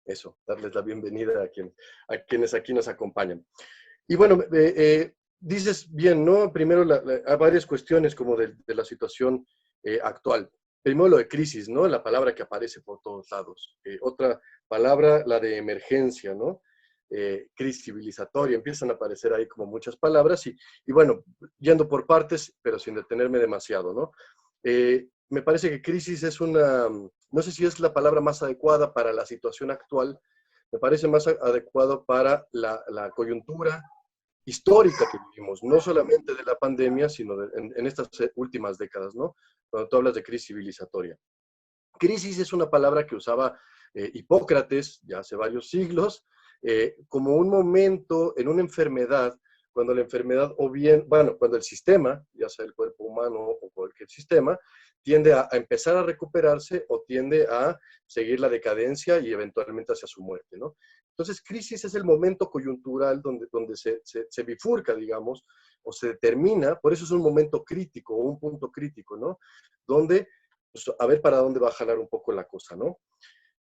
eso, darles la bienvenida a quienes aquí nos acompañan. Y bueno, dices bien, ¿no? Primero hay varias cuestiones como de la situación actual. Primero lo de crisis, ¿no? La palabra que aparece por todos lados. Otra palabra, la de emergencia, ¿no? Crisis civilizatoria, empiezan a aparecer ahí como muchas palabras y bueno, yendo por partes, pero sin detenerme demasiado, ¿no? Me parece que crisis es no sé si es la palabra más adecuada para la situación actual, me parece más adecuado para la coyuntura histórica que vivimos, no solamente de la pandemia, sino en estas últimas décadas, ¿no? Cuando tú hablas de crisis civilizatoria. Crisis es una palabra que usaba Hipócrates ya hace varios siglos, como un momento en una enfermedad, cuando la enfermedad o bien, bueno, cuando el sistema, ya sea el cuerpo humano o cualquier sistema, tiende a empezar a recuperarse o tiende a seguir la decadencia y eventualmente hacia su muerte, ¿no? Entonces, crisis es el momento coyuntural donde se bifurca, digamos, o se determina, por eso es un momento crítico o un punto crítico, ¿no? Donde pues, a ver para dónde va a jalar un poco la cosa, ¿no?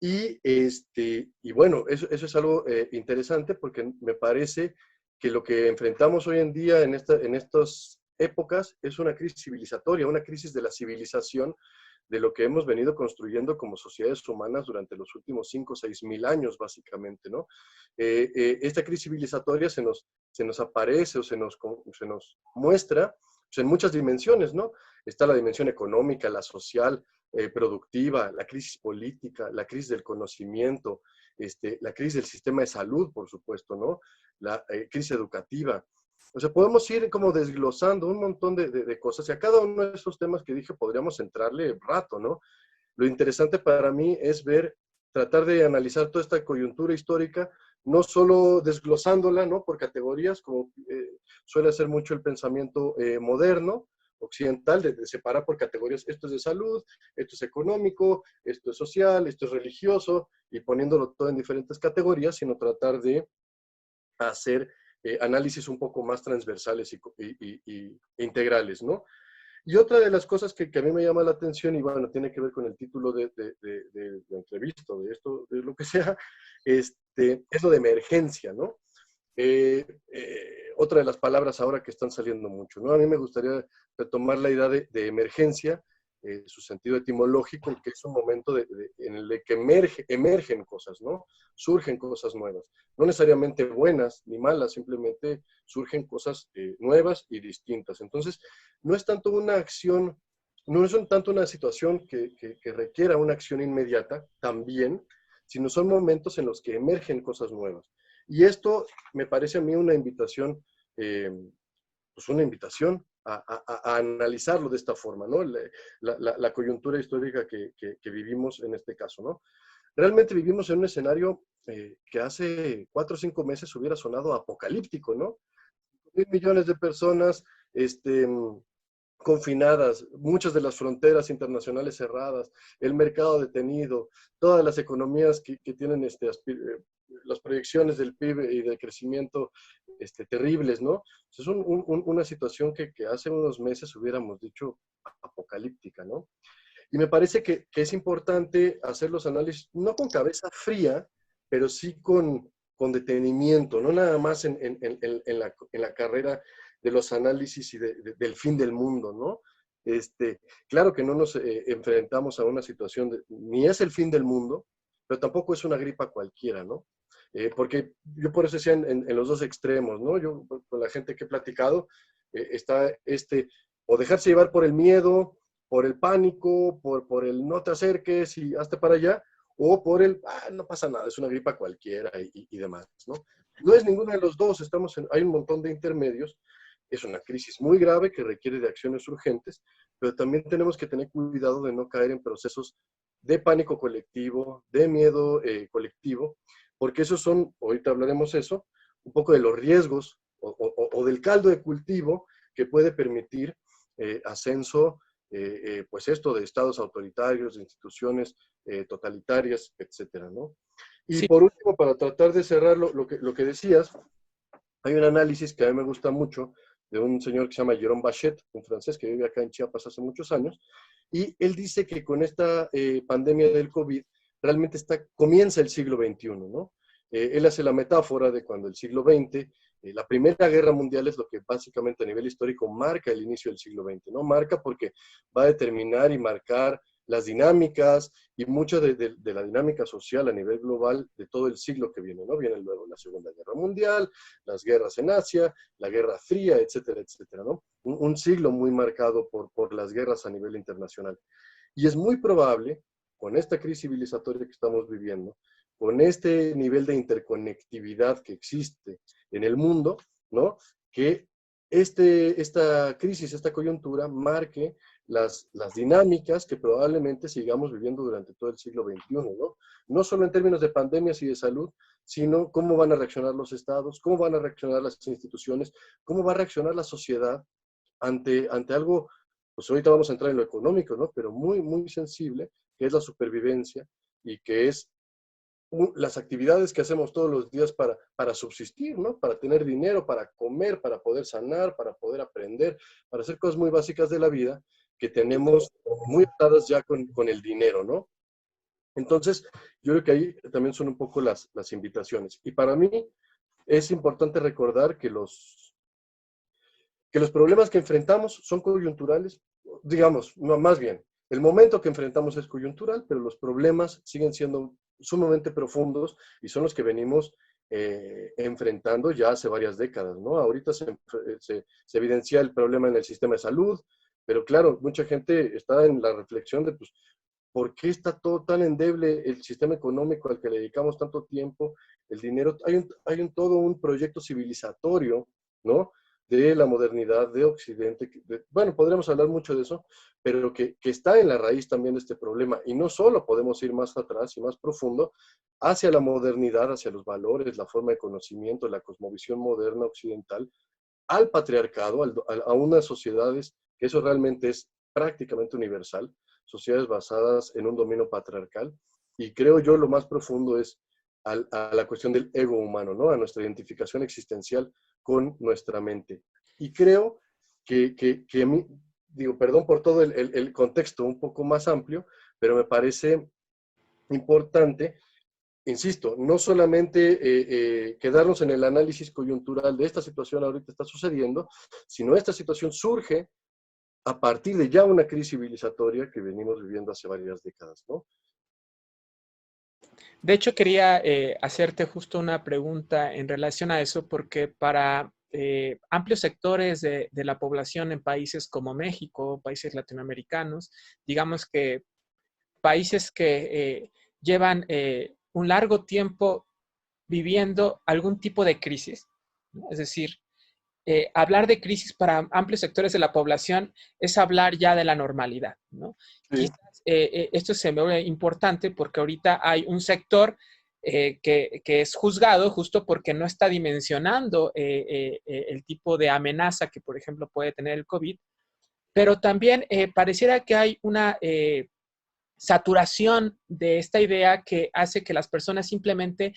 Y bueno, eso es algo interesante porque me parece que lo que enfrentamos hoy en día en estas épocas es una crisis civilizatoria, una crisis de la civilización de lo que hemos venido construyendo como sociedades humanas durante los últimos 5 o 6 mil años, básicamente, ¿no? Esta crisis civilizatoria se nos aparece o se nos muestra pues, en muchas dimensiones, ¿no? Está la dimensión económica, la social, productiva, la crisis política, la crisis del conocimiento, la crisis del sistema de salud, por supuesto, ¿no? La crisis educativa. O sea, podemos ir como desglosando un montón de cosas y a cada uno de esos temas que dije podríamos entrarle rato, ¿no? Lo interesante para mí es tratar de analizar toda esta coyuntura histórica, no solo desglosándola, ¿no? Por categorías, como suele hacer mucho el pensamiento moderno, occidental, de separar por categorías, esto es de salud, esto es económico, esto es social, esto es religioso, y poniéndolo todo en diferentes categorías, sino tratar de hacer análisis un poco más transversales e integrales, ¿no? Y otra de las cosas que a mí me llama la atención, y bueno, tiene que ver con el título de la entrevista, de esto, de lo que sea, es lo de emergencia, ¿no? Otra de las palabras ahora que están saliendo mucho, ¿no? A mí me gustaría retomar la idea de emergencia, su sentido etimológico, que es un momento en el que emergen cosas, ¿no? Surgen cosas nuevas. No necesariamente buenas ni malas, simplemente surgen cosas nuevas y distintas. Entonces, no es tanto una acción, no es tanto una situación que requiera una acción inmediata, también, sino son momentos en los que emergen cosas nuevas. Y esto me parece a mí una invitación, pues una invitación a analizarlo de esta forma, ¿no? La coyuntura histórica que vivimos en este caso, ¿no? Realmente vivimos en un escenario que hace 4 o 5 meses hubiera sonado apocalíptico, ¿no? 1.000 millones de personas, confinadas, muchas de las fronteras internacionales cerradas, el mercado detenido, todas las economías que tienen las proyecciones del PIB y del crecimiento terribles, ¿no? Es una situación que hace unos meses hubiéramos dicho apocalíptica, ¿no? Y me parece que es importante hacer los análisis, no con cabeza fría, pero sí con detenimiento, no nada más en la carrera de los análisis y del fin del mundo, ¿no? Claro que no nos enfrentamos a una situación, ni es el fin del mundo, pero tampoco es una gripa cualquiera, ¿no? Porque yo por eso decía en los dos extremos, ¿no? Yo con la gente que he platicado, está o dejarse llevar por el miedo, por el pánico, por el no te acerques y hazte para allá, o por no pasa nada, es una gripa cualquiera y demás, ¿no? No es ninguno de los dos, hay un montón de intermedios, es una crisis muy grave que requiere de acciones urgentes, pero también tenemos que tener cuidado de no caer en procesos de pánico colectivo, de miedo colectivo, porque esos son, ahorita hablaremos eso, un poco de los riesgos o del caldo de cultivo que puede permitir ascenso, pues esto de estados autoritarios, de instituciones totalitarias, etcétera, ¿no? Y Sí, por último, para tratar de cerrar lo que decías, hay un análisis que a mí me gusta mucho de un señor que se llama Jérôme Bachet, un francés que vive acá en Chiapas hace muchos años, y él dice que con esta pandemia del COVID, realmente comienza el siglo XXI, ¿no? Él hace la metáfora de cuando el siglo XX, la Primera Guerra Mundial es lo que básicamente a nivel histórico marca el inicio del siglo XX, ¿no? Marca porque va a determinar y marcar las dinámicas y mucha de la dinámica social a nivel global de todo el siglo que viene, ¿no? Viene luego la Segunda Guerra Mundial, las guerras en Asia, la Guerra Fría, etcétera, etcétera, ¿no? Un siglo muy marcado por las guerras a nivel internacional. Y es muy probable, con esta crisis civilizatoria que estamos viviendo, con este nivel de interconectividad que existe en el mundo, ¿no? Que esta crisis, esta coyuntura, marque las dinámicas que probablemente sigamos viviendo durante todo el siglo XXI, ¿no? No solo en términos de pandemias y de salud, sino cómo van a reaccionar los estados, cómo van a reaccionar las instituciones, cómo va a reaccionar la sociedad ante algo, pues ahorita vamos a entrar en lo económico, ¿no? Pero muy, muy sensible, que es la supervivencia y que es las actividades que hacemos todos los días para subsistir, ¿no? Para tener dinero, para comer, para poder sanar, para poder aprender, para hacer cosas muy básicas de la vida que tenemos muy atadas ya con el dinero, ¿no? Entonces, yo creo que ahí también son un poco las invitaciones. Y para mí es importante recordar que los problemas que enfrentamos son coyunturales, digamos, no, más bien, el momento que enfrentamos es coyuntural, pero los problemas siguen siendo sumamente profundos y son los que venimos enfrentando ya hace varias décadas, ¿no? Ahorita se evidencia el problema en el sistema de salud, pero claro, mucha gente está en la reflexión de, pues, ¿por qué está todo tan endeble el sistema económico al que le dedicamos tanto tiempo? El dinero, hay todo un proyecto civilizatorio, ¿no? De la modernidad de Occidente. Bueno, podríamos hablar mucho de eso, pero que está en la raíz también de este problema. Y no solo podemos ir más atrás y más profundo hacia la modernidad, hacia los valores, la forma de conocimiento, la cosmovisión moderna occidental, al patriarcado, a unas sociedades, que eso realmente es prácticamente universal, sociedades basadas en un dominio patriarcal. Y creo yo lo más profundo es a la cuestión del ego humano, ¿no? A nuestra identificación existencial con nuestra mente. Y creo que a mí, digo, perdón por todo el contexto un poco más amplio, pero me parece importante, insisto, no solamente quedarnos en el análisis coyuntural de esta situación ahorita está sucediendo, sino esta situación surge a partir de ya una crisis civilizatoria que venimos viviendo hace varias décadas, ¿no? De hecho, quería hacerte justo una pregunta en relación a eso, porque para amplios sectores de la población en países como México, países latinoamericanos, digamos que países que llevan un largo tiempo viviendo algún tipo de crisis, ¿no? Es decir, hablar de crisis para amplios sectores de la población es hablar ya de la normalidad, ¿no? Sí, Quizás esto se me ve importante porque ahorita hay un sector que es juzgado justo porque no está dimensionando el tipo de amenaza que, por ejemplo, puede tener el COVID, pero también pareciera que hay una saturación de esta idea que hace que las personas simplemente,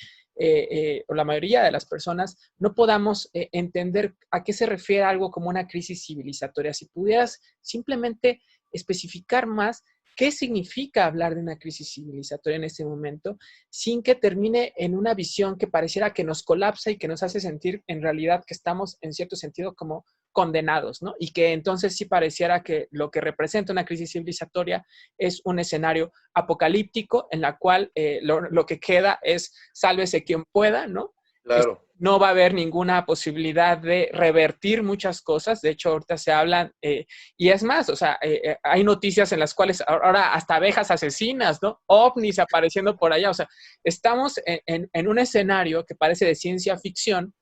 o la mayoría de las personas, no podamos entender a qué se refiere algo como una crisis civilizatoria. Si pudieras simplemente especificar más qué significa hablar de una crisis civilizatoria en este momento, sin que termine en una visión que pareciera que nos colapsa y que nos hace sentir en realidad que estamos en cierto sentido como condenados, ¿no? Y que entonces sí pareciera que lo que representa una crisis civilizatoria es un escenario apocalíptico en la cual lo que queda es sálvese quien pueda, ¿no? claro. No va a haber ninguna posibilidad de revertir muchas cosas. De hecho, ahorita se hablan, y es más, o sea, hay noticias en las cuales ahora hasta abejas asesinas, ¿no? OVNIs apareciendo por allá. O sea, estamos en un escenario que parece de ciencia ficción,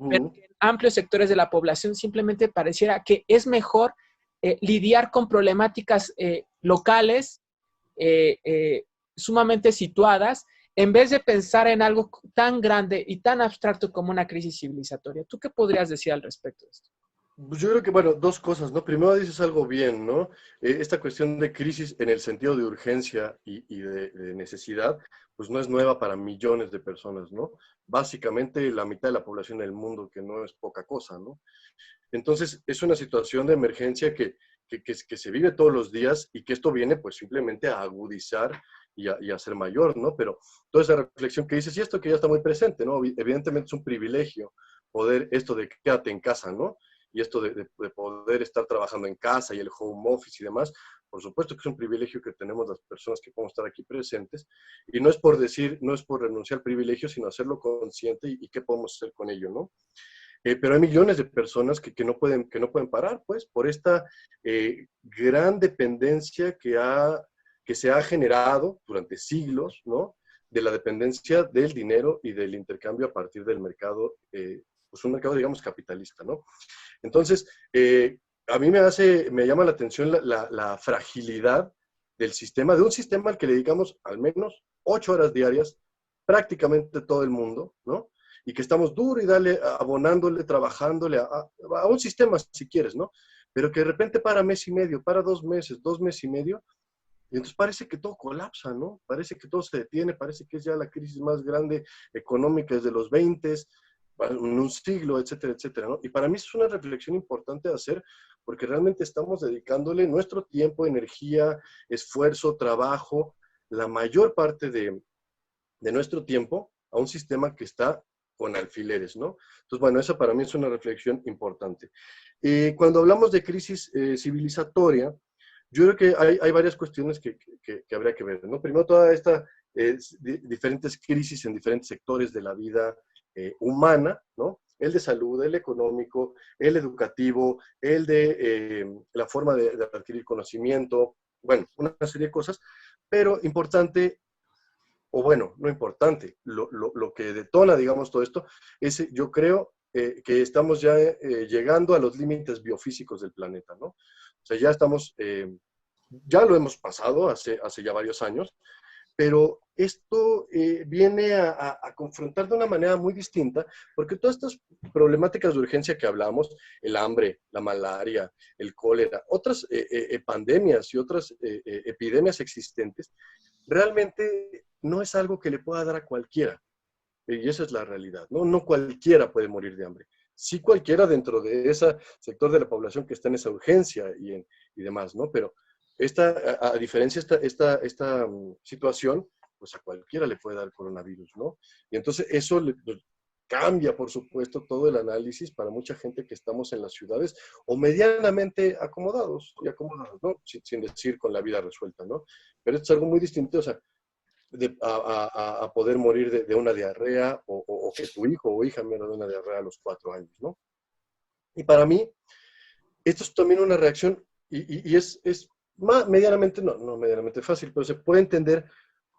pero que en amplios sectores de la población simplemente pareciera que es mejor lidiar con problemáticas locales sumamente situadas en vez de pensar en algo tan grande y tan abstracto como una crisis civilizatoria. ¿Tú qué podrías decir al respecto de esto? Pues yo creo que, bueno, dos cosas, ¿no? Primero dices algo bien, ¿no? Esta cuestión de crisis en el sentido de urgencia y de necesidad, pues no es nueva para millones de personas, ¿no? Básicamente la mitad de la población del mundo, que no es poca cosa, ¿no? Entonces, es una situación de emergencia que se vive todos los días y que esto viene pues simplemente a agudizar y a ser mayor, ¿no? Pero toda esa reflexión que dices, y esto que ya está muy presente, ¿no? Evidentemente es un privilegio poder, esto de quédate en casa, ¿no? Y esto de poder estar trabajando en casa y el home office y demás, por supuesto que es un privilegio que tenemos las personas que podemos estar aquí presentes, y no es por decir, no es por renunciar al privilegio, sino hacerlo consciente y qué podemos hacer con ello, ¿no? Pero hay millones de personas que no pueden parar, pues, por esta gran dependencia que se ha generado durante siglos, ¿no? De la dependencia del dinero y del intercambio a partir del mercado, pues un mercado, digamos, capitalista, ¿no? Entonces, a mí me llama la atención la fragilidad del sistema, de un sistema al que le dedicamos al menos 8 horas diarias, prácticamente todo el mundo, ¿no? Y que estamos duro y dale, abonándole, trabajándole a un sistema, si quieres, ¿no? Pero que de repente para mes y medio, para 2 meses, 2 meses y medio, y entonces parece que todo colapsa, ¿no? Parece que todo se detiene, parece que es ya la crisis más grande económica desde los 20, en un siglo, etcétera, etcétera, ¿no? Y para mí es una reflexión importante de hacer, porque realmente estamos dedicándole nuestro tiempo, energía, esfuerzo, trabajo, la mayor parte de nuestro tiempo a un sistema que está con alfileres, ¿no? Entonces, bueno, esa para mí es una reflexión importante. Cuando hablamos de crisis civilizatoria, yo creo que hay varias cuestiones que habría que ver, ¿no? Primero, toda esta diferentes crisis en diferentes sectores de la vida humana, ¿no? El de salud, el económico, el educativo, el de la forma de adquirir conocimiento, bueno, una serie de cosas, pero importante, o bueno, no importante, lo que detona, digamos, todo esto, es, yo creo, que estamos ya llegando a los límites biofísicos del planeta, ¿no? O sea, ya estamos, ya lo hemos pasado hace ya varios años, pero esto viene a confrontar de una manera muy distinta, porque todas estas problemáticas de urgencia que hablamos, el hambre, la malaria, el cólera, otras pandemias y otras epidemias existentes, realmente no es algo que le pueda dar a cualquiera. Y esa es la realidad, ¿no? No cualquiera puede morir de hambre. Sí cualquiera dentro de ese sector de la población que está en esa urgencia y demás, ¿no? Pero a diferencia de esta situación, pues a cualquiera le puede dar coronavirus, ¿no? Y entonces eso pues, cambia, por supuesto, todo el análisis para mucha gente que estamos en las ciudades o medianamente acomodados y acomodados, ¿no? Sin decir con la vida resuelta, ¿no? Pero esto es algo muy distinto, o sea, a poder morir de una diarrea o que tu hijo o hija muera de una diarrea a los 4 años, ¿no? Y para mí, esto es también una reacción y es medianamente, no medianamente fácil, pero se puede entender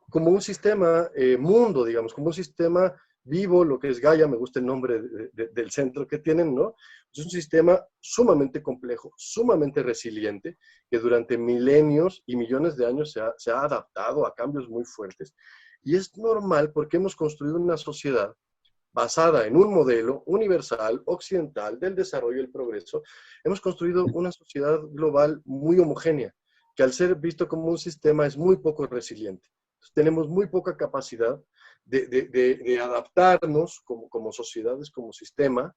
como un sistema mundo, digamos, como un sistema vivo, lo que es Gaia, me gusta el nombre del centro que tienen, ¿no? Es un sistema sumamente complejo, sumamente resiliente, que durante milenios y millones de años se ha adaptado a cambios muy fuertes. Y es normal porque hemos construido una sociedad basada en un modelo universal, occidental, del desarrollo y el progreso. Hemos construido una sociedad global muy homogénea, que al ser visto como un sistema es muy poco resiliente. Tenemos muy poca capacidad de adaptarnos como sociedades, como sistema,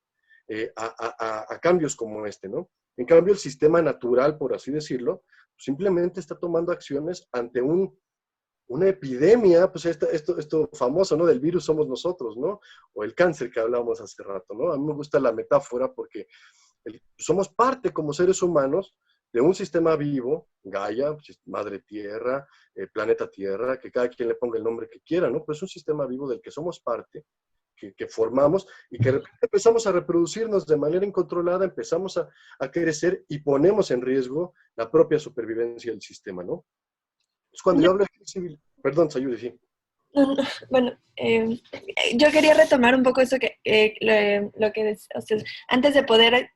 a cambios como este, ¿no? En cambio, el sistema natural, por así decirlo, simplemente está tomando acciones ante una epidemia, pues esto famoso, ¿no? Del virus somos nosotros, ¿no? O el cáncer que hablábamos hace rato, ¿no? A mí me gusta la metáfora porque somos parte como seres humanos de un sistema vivo, Gaia, Madre Tierra, Planeta Tierra, que cada quien le ponga el nombre que quiera, ¿no? Pues es un sistema vivo del que somos parte, que formamos y que de repente empezamos a reproducirnos de manera incontrolada, empezamos a crecer y ponemos en riesgo la propia supervivencia del sistema, ¿no? Es cuando yo hablo de civil, perdón, Sayuri, sí. Bueno, yo quería retomar un poco eso lo que o sea, antes de poder,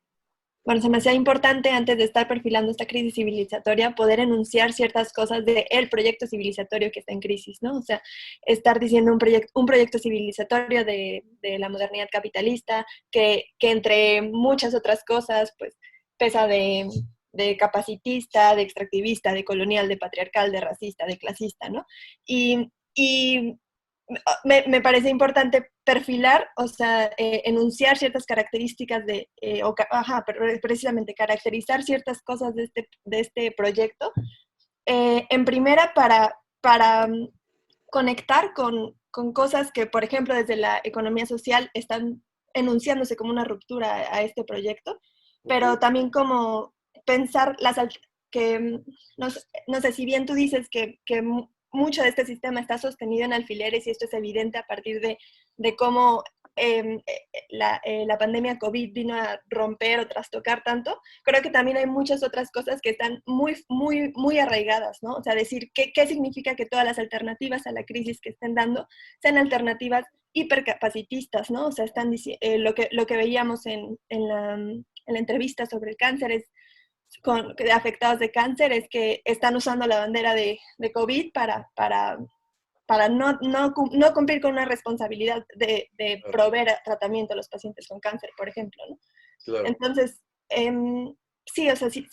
bueno, se me hacía importante antes de estar perfilando esta crisis civilizatoria poder enunciar ciertas cosas del proyecto civilizatorio que está en crisis, ¿no? O sea, estar diciendo un proyecto civilizatorio de la modernidad capitalista que entre muchas otras cosas, pues pesa de capacitista, de extractivista, de colonial, de patriarcal, de racista, de clasista, ¿no? Y me parece importante perfilar, o sea, enunciar ciertas características precisamente caracterizar ciertas cosas de este proyecto, en primera para conectar con cosas que, por ejemplo, desde la economía social están enunciándose como una ruptura a este proyecto, pero también como pensar que, no sé, si bien tú dices que mucho de este sistema está sostenido en alfileres, y esto es evidente a partir de cómo la pandemia COVID vino a romper o trastocar tanto, creo que también hay muchas otras cosas que están muy, muy, muy arraigadas, ¿no? O sea, decir qué significa que todas las alternativas a la crisis que estén dando sean alternativas hipercapacitistas, ¿no? O sea, lo que veíamos en la entrevista sobre el cáncer de afectados de cáncer es que están usando la bandera de COVID para no cumplir con una responsabilidad de proveer tratamiento a los pacientes con cáncer, por ejemplo, ¿no? Claro. Entonces, sí, o sea, sí,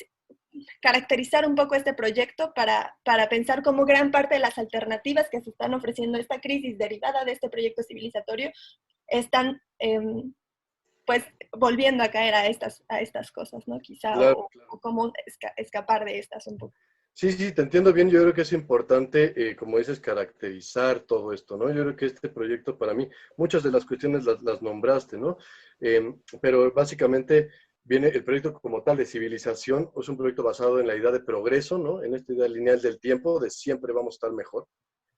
caracterizar un poco este proyecto para pensar cómo gran parte de las alternativas que se están ofreciendo a esta crisis derivada de este proyecto civilizatorio están, pues, volviendo a caer a estas cosas, ¿no? Quizá, Claro, o cómo escapar de estas un poco. sí, sí, te entiendo bien. Yo creo que es importante, como dices, caracterizar todo esto, ¿no? Yo creo que este proyecto para mí, muchas de las cuestiones las nombraste, ¿no? Pero básicamente viene el proyecto como tal de civilización, es un proyecto basado en la idea de progreso, ¿no? En esta idea lineal del tiempo, de siempre vamos a estar mejor.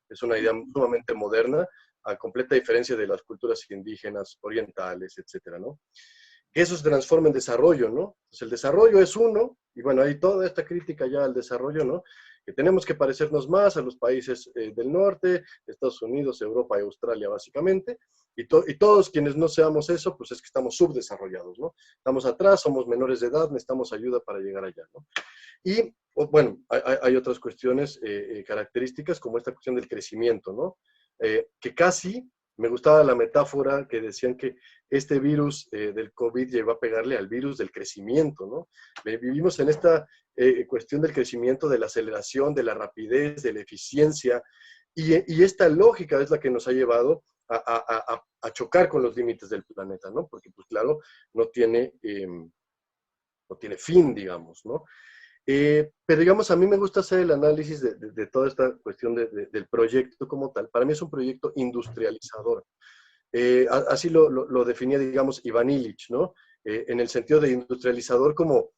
Es una idea sumamente moderna, a completa diferencia de las culturas indígenas, orientales, etcétera, ¿no? Que eso se transforma en desarrollo, ¿no? Pues el desarrollo es uno, y bueno, hay toda esta crítica ya al desarrollo, ¿no? Que tenemos que parecernos más a los países del norte, Estados Unidos, Europa y Australia, básicamente, y todos quienes no seamos eso, pues es que estamos subdesarrollados, ¿no? Estamos atrás, somos menores de edad, necesitamos ayuda para llegar allá, ¿no? Y, bueno, hay otras cuestiones características, como esta cuestión del crecimiento, ¿no? Que casi me gustaba la metáfora que decían que este virus del COVID llegó a pegarle al virus del crecimiento, ¿no? Vivimos en esta cuestión del crecimiento, de la aceleración, de la rapidez, de la eficiencia, y esta lógica es la que nos ha llevado a chocar con los límites del planeta, ¿no? Porque, pues claro, no tiene fin, digamos, ¿no? Pero digamos, a mí me gusta hacer el análisis de toda esta cuestión del proyecto como tal. Para mí es un proyecto industrializador. Así lo definía, digamos, Iván Illich, ¿no? En el sentido de industrializador como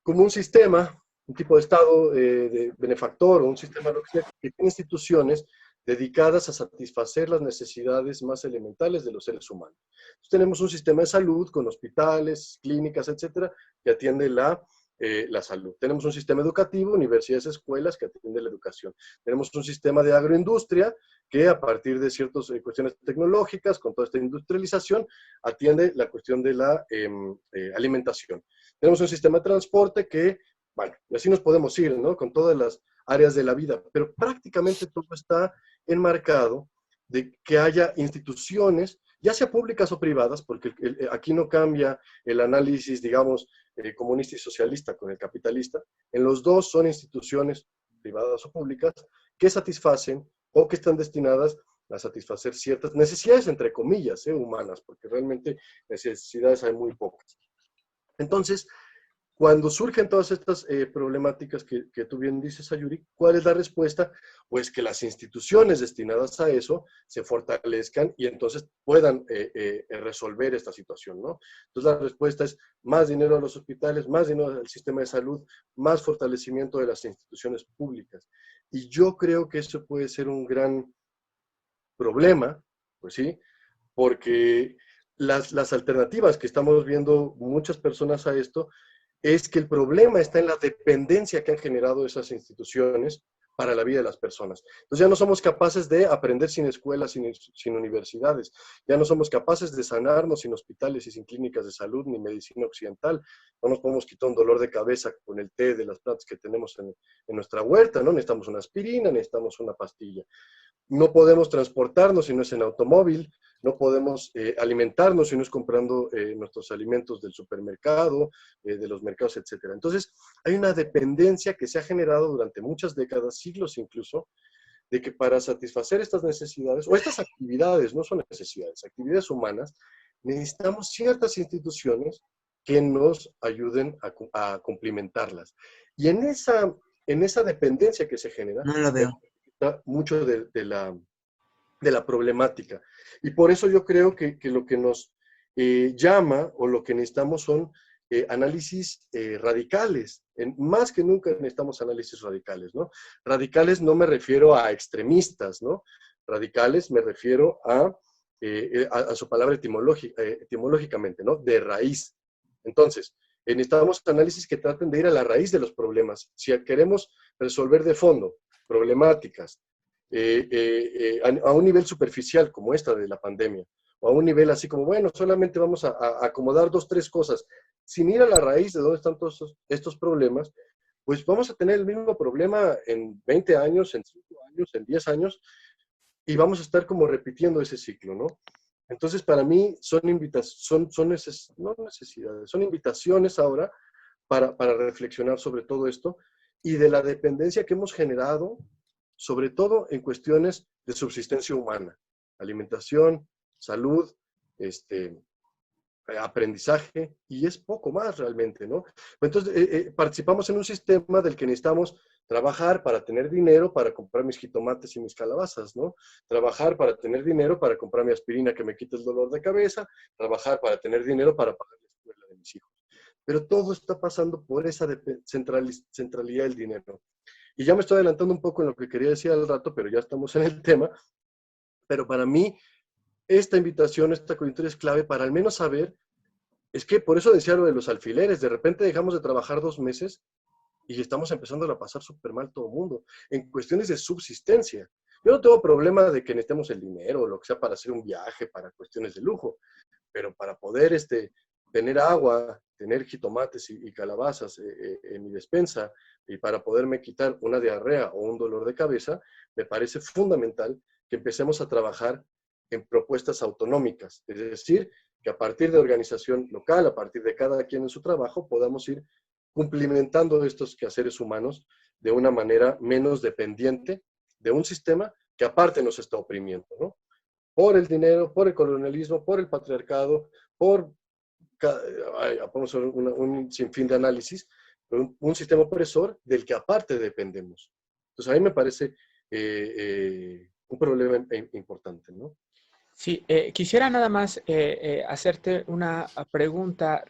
un sistema, un tipo de Estado de benefactor o un sistema lo que sea, que tiene instituciones dedicadas a satisfacer las necesidades más elementales de los seres humanos. Entonces, tenemos un sistema de salud con hospitales, clínicas, etcétera, que atiende la salud. Tenemos un sistema educativo, universidades, escuelas, que atiende la educación. Tenemos un sistema de agroindustria que a partir de ciertas cuestiones tecnológicas, con toda esta industrialización, atiende la cuestión de la alimentación. Tenemos un sistema de transporte que, bueno, y así nos podemos ir, ¿no? Con todas las áreas de la vida, pero prácticamente todo está enmarcado de que haya instituciones, ya sea públicas o privadas, porque aquí no cambia el análisis, digamos, comunista y socialista con el capitalista. En los dos son instituciones privadas o públicas que satisfacen o que están destinadas a satisfacer ciertas necesidades, entre comillas, humanas, porque realmente necesidades hay muy pocas. Entonces, cuando surgen todas estas problemáticas que tú bien dices, Ayuri, ¿cuál es la respuesta? Pues que las instituciones destinadas a eso se fortalezcan y entonces puedan resolver esta situación, ¿no? Entonces la respuesta es más dinero a los hospitales, más dinero al sistema de salud, más fortalecimiento de las instituciones públicas. Y yo creo que eso puede ser un gran problema, pues sí, porque las alternativas que estamos viendo muchas personas a esto es que el problema está en la dependencia que han generado esas instituciones para la vida de las personas. Entonces ya no somos capaces de aprender sin escuelas, sin universidades, ya no somos capaces de sanarnos sin hospitales y sin clínicas de salud ni medicina occidental, no nos podemos quitar un dolor de cabeza con el té de las plantas que tenemos en nuestra huerta, ¿no? Necesitamos una aspirina, necesitamos una pastilla. No podemos transportarnos si no es en automóvil, no podemos alimentarnos si no es comprando nuestros alimentos del supermercado, de los mercados, etc. Entonces, hay una dependencia que se ha generado durante muchas décadas, siglos incluso, de que para satisfacer estas necesidades, o estas actividades, no son necesidades, actividades humanas, necesitamos ciertas instituciones que nos ayuden a cumplimentarlas. Y en esa dependencia que se genera, No lo veo. mucho de la problemática. Y por eso yo creo que lo que nos llama o lo que necesitamos son análisis radicales. Más que nunca necesitamos análisis radicales, ¿no? Radicales no me refiero a extremistas, ¿no? Radicales me refiero a su palabra etimológicamente, ¿no? De raíz. Entonces, necesitamos análisis que traten de ir a la raíz de los problemas. Si queremos resolver de fondo problemáticas a un nivel superficial como esta de la pandemia, o a un nivel así como, bueno, solamente vamos a acomodar 2, 3 cosas, sin ir a la raíz de dónde están todos estos problemas, pues vamos a tener el mismo problema en 20 años, en 5 años, en 10 años, y vamos a estar como repitiendo ese ciclo, ¿no? Entonces, para mí son invitaciones ahora para reflexionar sobre todo esto y de la dependencia que hemos generado, sobre todo en cuestiones de subsistencia humana, alimentación, salud, aprendizaje, y es poco más realmente, ¿no? Entonces, participamos en un sistema del que necesitamos trabajar para tener dinero para comprar mis jitomates y mis calabazas, ¿no? Trabajar para tener dinero para comprar mi aspirina que me quite el dolor de cabeza, trabajar para tener dinero para pagar la escuela de mis hijos. Pero todo está pasando por esa centralidad del dinero. Y ya me estoy adelantando un poco en lo que quería decir al rato, pero ya estamos en el tema. Pero para mí, esta invitación, esta coyuntura es clave para al menos saber, es que por eso decía lo de los alfileres, de repente dejamos de trabajar 2 meses y estamos empezando a pasar súper mal todo el mundo, en cuestiones de subsistencia. Yo no tengo problema de que necesitemos el dinero o lo que sea para hacer un viaje, para cuestiones de lujo, pero para poder tener agua, tener jitomates y calabazas en mi despensa y para poderme quitar una diarrea o un dolor de cabeza, me parece fundamental que empecemos a trabajar en propuestas autonómicas, es decir, que a partir de organización local, a partir de cada quien en su trabajo, podamos ir cumplimentando estos quehaceres humanos de una manera menos dependiente de un sistema que aparte nos está oprimiendo, ¿no? Por el dinero, por el colonialismo, por el patriarcado, vamos a ver un sinfín de análisis, pero un sistema opresor del que aparte dependemos. Entonces a mí me parece un problema importante, ¿no? Sí, quisiera nada más hacerte una pregunta,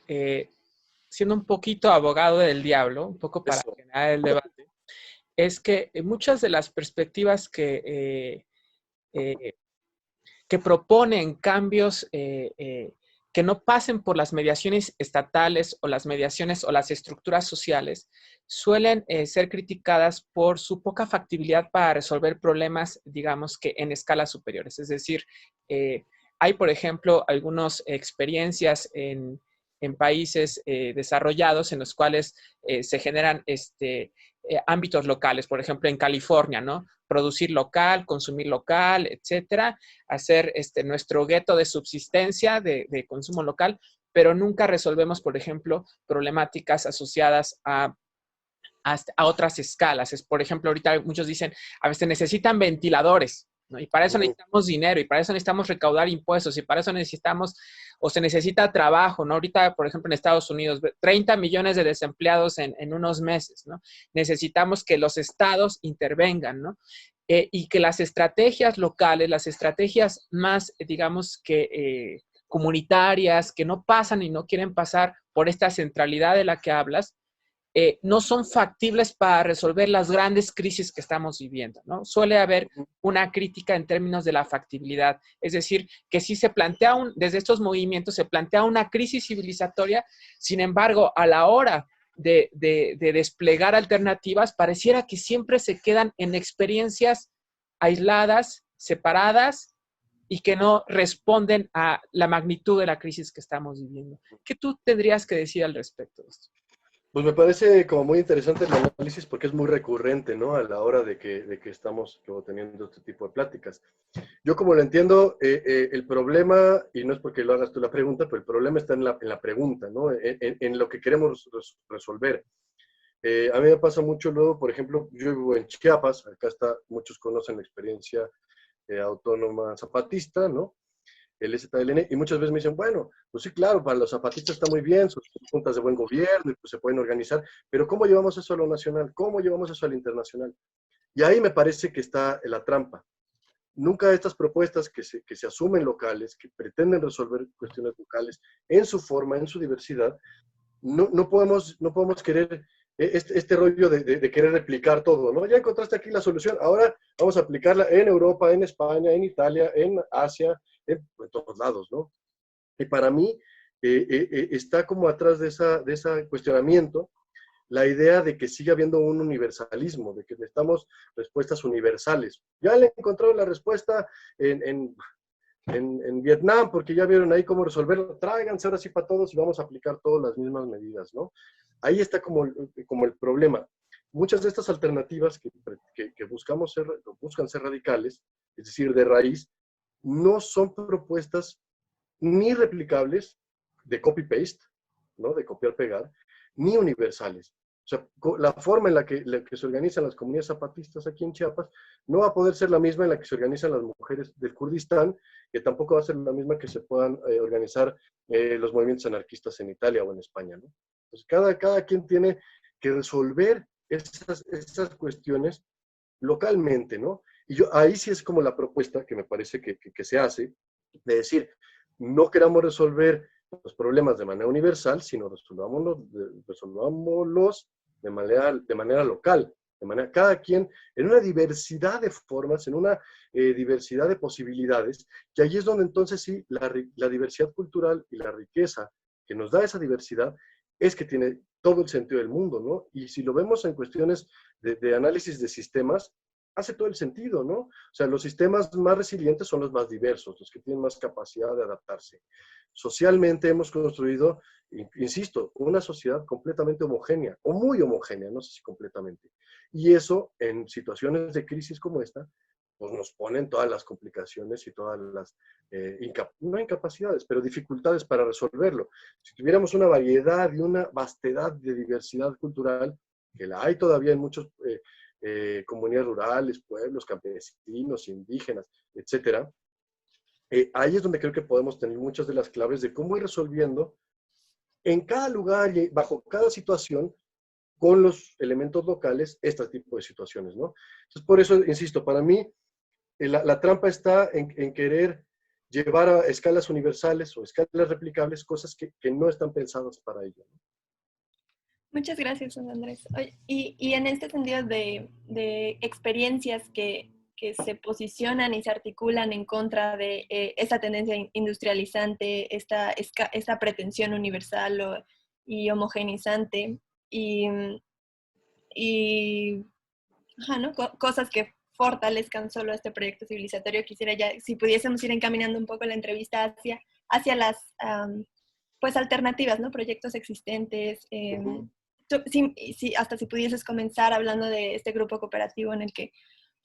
siendo un poquito abogado del diablo, un poco para generar el debate, es que muchas de las perspectivas que proponen cambios que no pasen por las mediaciones estatales o las mediaciones o las estructuras sociales, suelen ser criticadas por su poca factibilidad para resolver problemas, digamos que en escalas superiores. Es decir, hay, por ejemplo, algunas experiencias en países desarrollados en los cuales se generan ámbitos locales, por ejemplo, en California, ¿no? Producir local, consumir local, etcétera, hacer nuestro gueto de subsistencia de consumo local, pero nunca resolvemos, por ejemplo, problemáticas asociadas a otras escalas. Por ejemplo, ahorita muchos dicen, a veces necesitan ventiladores, ¿no? Y para eso necesitamos dinero, y para eso necesitamos recaudar impuestos, y para eso necesitamos, o se necesita trabajo, ¿no? Ahorita, por ejemplo, en Estados Unidos, 30 millones de desempleados en unos meses, ¿no? Necesitamos que los estados intervengan, ¿no? Y que las estrategias locales, las estrategias más, digamos que comunitarias, que no pasan y no quieren pasar por esta centralidad de la que hablas, no son factibles para resolver las grandes crisis que estamos viviendo, ¿no? Suele haber una crítica en términos de la factibilidad, es decir, que sí se plantea desde estos movimientos se plantea una crisis civilizatoria, sin embargo, a la hora de desplegar alternativas, pareciera que siempre se quedan en experiencias aisladas, separadas, y que no responden a la magnitud de la crisis que estamos viviendo. ¿Qué tú tendrías que decir al respecto de esto? Pues me parece como muy interesante el análisis porque es muy recurrente, ¿no? A la hora de que estamos como teniendo este tipo de pláticas. Yo como lo entiendo, el problema, y no es porque lo hagas tú la pregunta, pero el problema está en la pregunta, ¿no? En lo que queremos resolver. A mí me pasa mucho luego, por ejemplo, yo vivo en Chiapas, acá muchos conocen la experiencia autónoma zapatista, ¿no? El ZLN, y muchas veces me dicen, bueno, pues sí, claro, para los zapatistas está muy bien, sus juntas de buen gobierno, y pues se pueden organizar, pero ¿cómo llevamos eso a lo nacional? ¿Cómo llevamos eso al internacional? Y ahí me parece que está la trampa. Nunca estas propuestas que se asumen locales, que pretenden resolver cuestiones locales en su forma, en su diversidad, no podemos querer este rollo de querer replicar todo, ¿no? Ya encontraste aquí la solución, ahora vamos a aplicarla en Europa, en España, en Italia, en Asia, en todos lados, ¿no? Y para mí está como atrás de ese cuestionamiento la idea de que siga habiendo un universalismo, de que necesitamos respuestas universales. Ya le encontraron la respuesta en Vietnam, porque ya vieron ahí cómo resolverlo, tráiganse ahora sí para todos y vamos a aplicar todas las mismas medidas, ¿no? Ahí está como el problema. Muchas de estas alternativas que buscan ser radicales, es decir, de raíz, no son propuestas ni replicables de copy-paste, ¿no? De copiar-pegar, ni universales. O sea, la forma en la que se organizan las comunidades zapatistas aquí en Chiapas no va a poder ser la misma en la que se organizan las mujeres del Kurdistán, que tampoco va a ser la misma que se puedan organizar los movimientos anarquistas en Italia o en España, ¿no? Entonces, cada quien tiene que resolver esas cuestiones localmente, ¿no? Y ahí sí es como la propuesta que me parece que se hace, de decir, no queramos resolver los problemas de manera universal, sino resolvámoslos de manera local, de manera cada quien en una diversidad de formas, en una diversidad de posibilidades, que allí es donde entonces sí la diversidad cultural y la riqueza que nos da esa diversidad es que tiene todo el sentido del mundo, ¿no? Y si lo vemos en cuestiones de análisis de sistemas, hace todo el sentido, ¿no? O sea, los sistemas más resilientes son los más diversos, los que tienen más capacidad de adaptarse. Socialmente hemos construido, insisto, una sociedad completamente homogénea, o muy homogénea, no sé si completamente. Y eso, en situaciones de crisis como esta, pues nos ponen todas las complicaciones y todas las, no incapacidades, pero dificultades para resolverlo. Si tuviéramos una variedad y una vastedad de diversidad cultural, que la hay todavía en muchos comunidades rurales, pueblos, campesinos, indígenas, etcétera, ahí es donde creo que podemos tener muchas de las claves de cómo ir resolviendo en cada lugar y bajo cada situación con los elementos locales este tipo de situaciones, ¿no? Entonces, por eso, insisto, para mí la trampa está en querer llevar a escalas universales o escalas replicables cosas que no están pensadas para ello, ¿no? Muchas gracias, Andrés. Oye, y en este sentido de experiencias que se posicionan y se articulan en contra de esa tendencia industrializante, esta pretensión universal y homogenizante, y ajá, ¿no? Cosas que fortalezcan solo este proyecto civilizatorio. Quisiera ya, si pudiésemos ir encaminando un poco la entrevista hacia las pues alternativas, ¿no? Proyectos existentes. Hasta si pudieses comenzar hablando de este grupo cooperativo en el que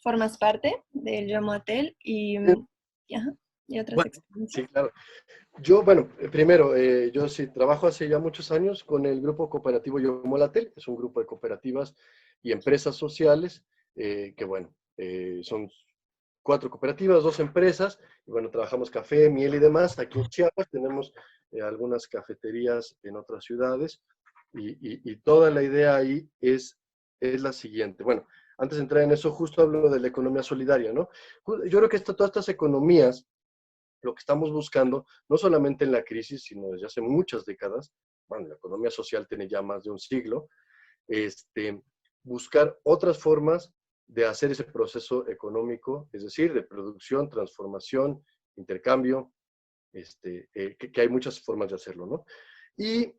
formas parte, del Yo Motel, y otras Bueno, experiencias. sí, claro. Yo, bueno, primero, yo sí trabajo hace ya muchos años con el grupo cooperativo Yomolatel, que es un grupo de cooperativas y empresas sociales, que bueno, son 4 cooperativas, 2 empresas, y bueno, trabajamos café, miel y demás. Aquí en Chiapas tenemos algunas cafeterías en otras ciudades, y toda la idea ahí es la siguiente. Bueno, antes de entrar en eso, justo hablo de la economía solidaria, ¿no? Yo creo que todas estas economías, lo que estamos buscando, no solamente en la crisis, sino desde hace muchas décadas, bueno, la economía social tiene ya más de un siglo, buscar otras formas de hacer ese proceso económico, es decir, de producción, transformación, intercambio, que hay muchas formas de hacerlo, ¿no? Y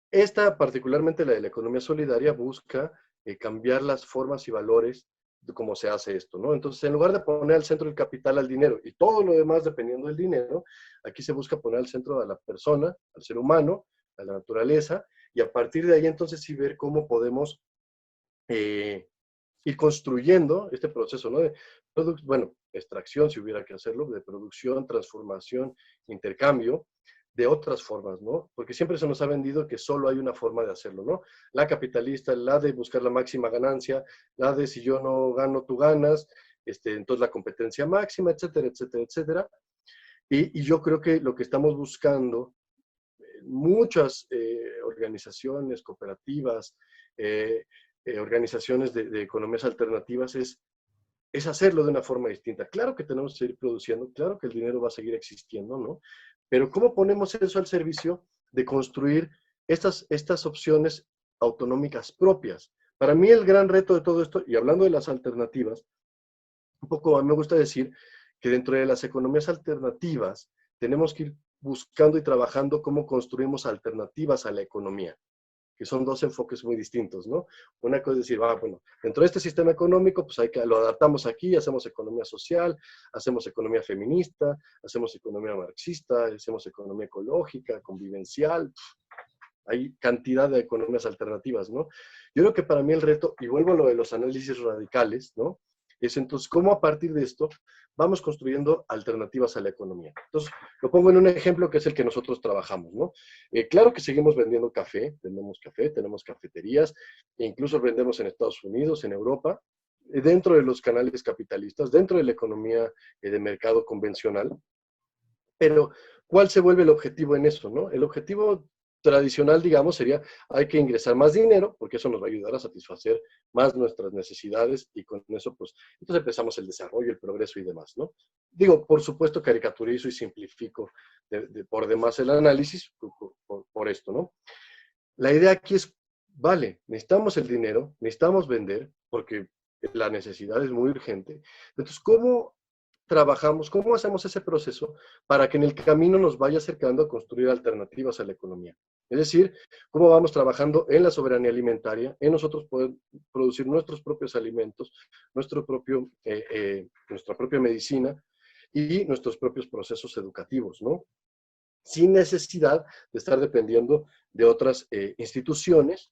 esta, particularmente la de la economía solidaria, busca cambiar las formas y valores de cómo se hace esto, ¿no? Entonces, en lugar de poner al centro el capital al dinero y todo lo demás dependiendo del dinero, aquí se busca poner al centro a la persona, al ser humano, a la naturaleza, y a partir de ahí entonces sí ver cómo podemos ir construyendo este proceso, ¿no? Bueno, extracción, si hubiera que hacerlo, de producción, transformación, intercambio, de otras formas, ¿no? Porque siempre se nos ha vendido que solo hay una forma de hacerlo, ¿no? La capitalista, la de buscar la máxima ganancia, la de si yo no gano, tú ganas, entonces la competencia máxima, etcétera, etcétera, etcétera. Y yo creo que lo que estamos buscando, muchas organizaciones, cooperativas, organizaciones de economías alternativas, es es hacerlo de una forma distinta. Claro que tenemos que seguir produciendo, claro que el dinero va a seguir existiendo, ¿no? Pero ¿cómo ponemos eso al servicio de construir estas opciones autonómicas propias? Para mí el gran reto de todo esto, y hablando de las alternativas, un poco a mí me gusta decir que dentro de las economías alternativas tenemos que ir buscando y trabajando cómo construimos alternativas a la economía, que son dos enfoques muy distintos, ¿no? Una cosa es decir, bueno, dentro de este sistema económico, pues lo adaptamos aquí, hacemos economía social, hacemos economía feminista, hacemos economía marxista, hacemos economía ecológica, convivencial, hay cantidad de economías alternativas, ¿no? Yo creo que para mí el reto, y vuelvo a lo de los análisis radicales, ¿no? Es entonces cómo a partir de esto vamos construyendo alternativas a la economía. Entonces, lo pongo en un ejemplo que es el que nosotros trabajamos, ¿no? Claro que seguimos vendiendo café, vendemos café, tenemos cafeterías, e incluso vendemos en Estados Unidos, en Europa, dentro de los canales capitalistas, dentro de la economía de mercado convencional, pero ¿cuál se vuelve el objetivo en eso, no? El objetivo tradicional, digamos, sería hay que ingresar más dinero, porque eso nos va a ayudar a satisfacer más nuestras necesidades y con eso, pues, entonces empezamos el desarrollo, el progreso y demás, ¿no? Digo, por supuesto, caricaturizo y simplifico por demás el análisis por esto, ¿no? La idea aquí es, vale, necesitamos el dinero, necesitamos vender, porque la necesidad es muy urgente. Entonces, ¿cómo trabajamos, cómo hacemos ese proceso para que en el camino nos vaya acercando a construir alternativas a la economía? Es decir, cómo vamos trabajando en la soberanía alimentaria, en nosotros poder producir nuestros propios alimentos, nuestra propia medicina y nuestros propios procesos educativos, ¿no? Sin necesidad de estar dependiendo de otras instituciones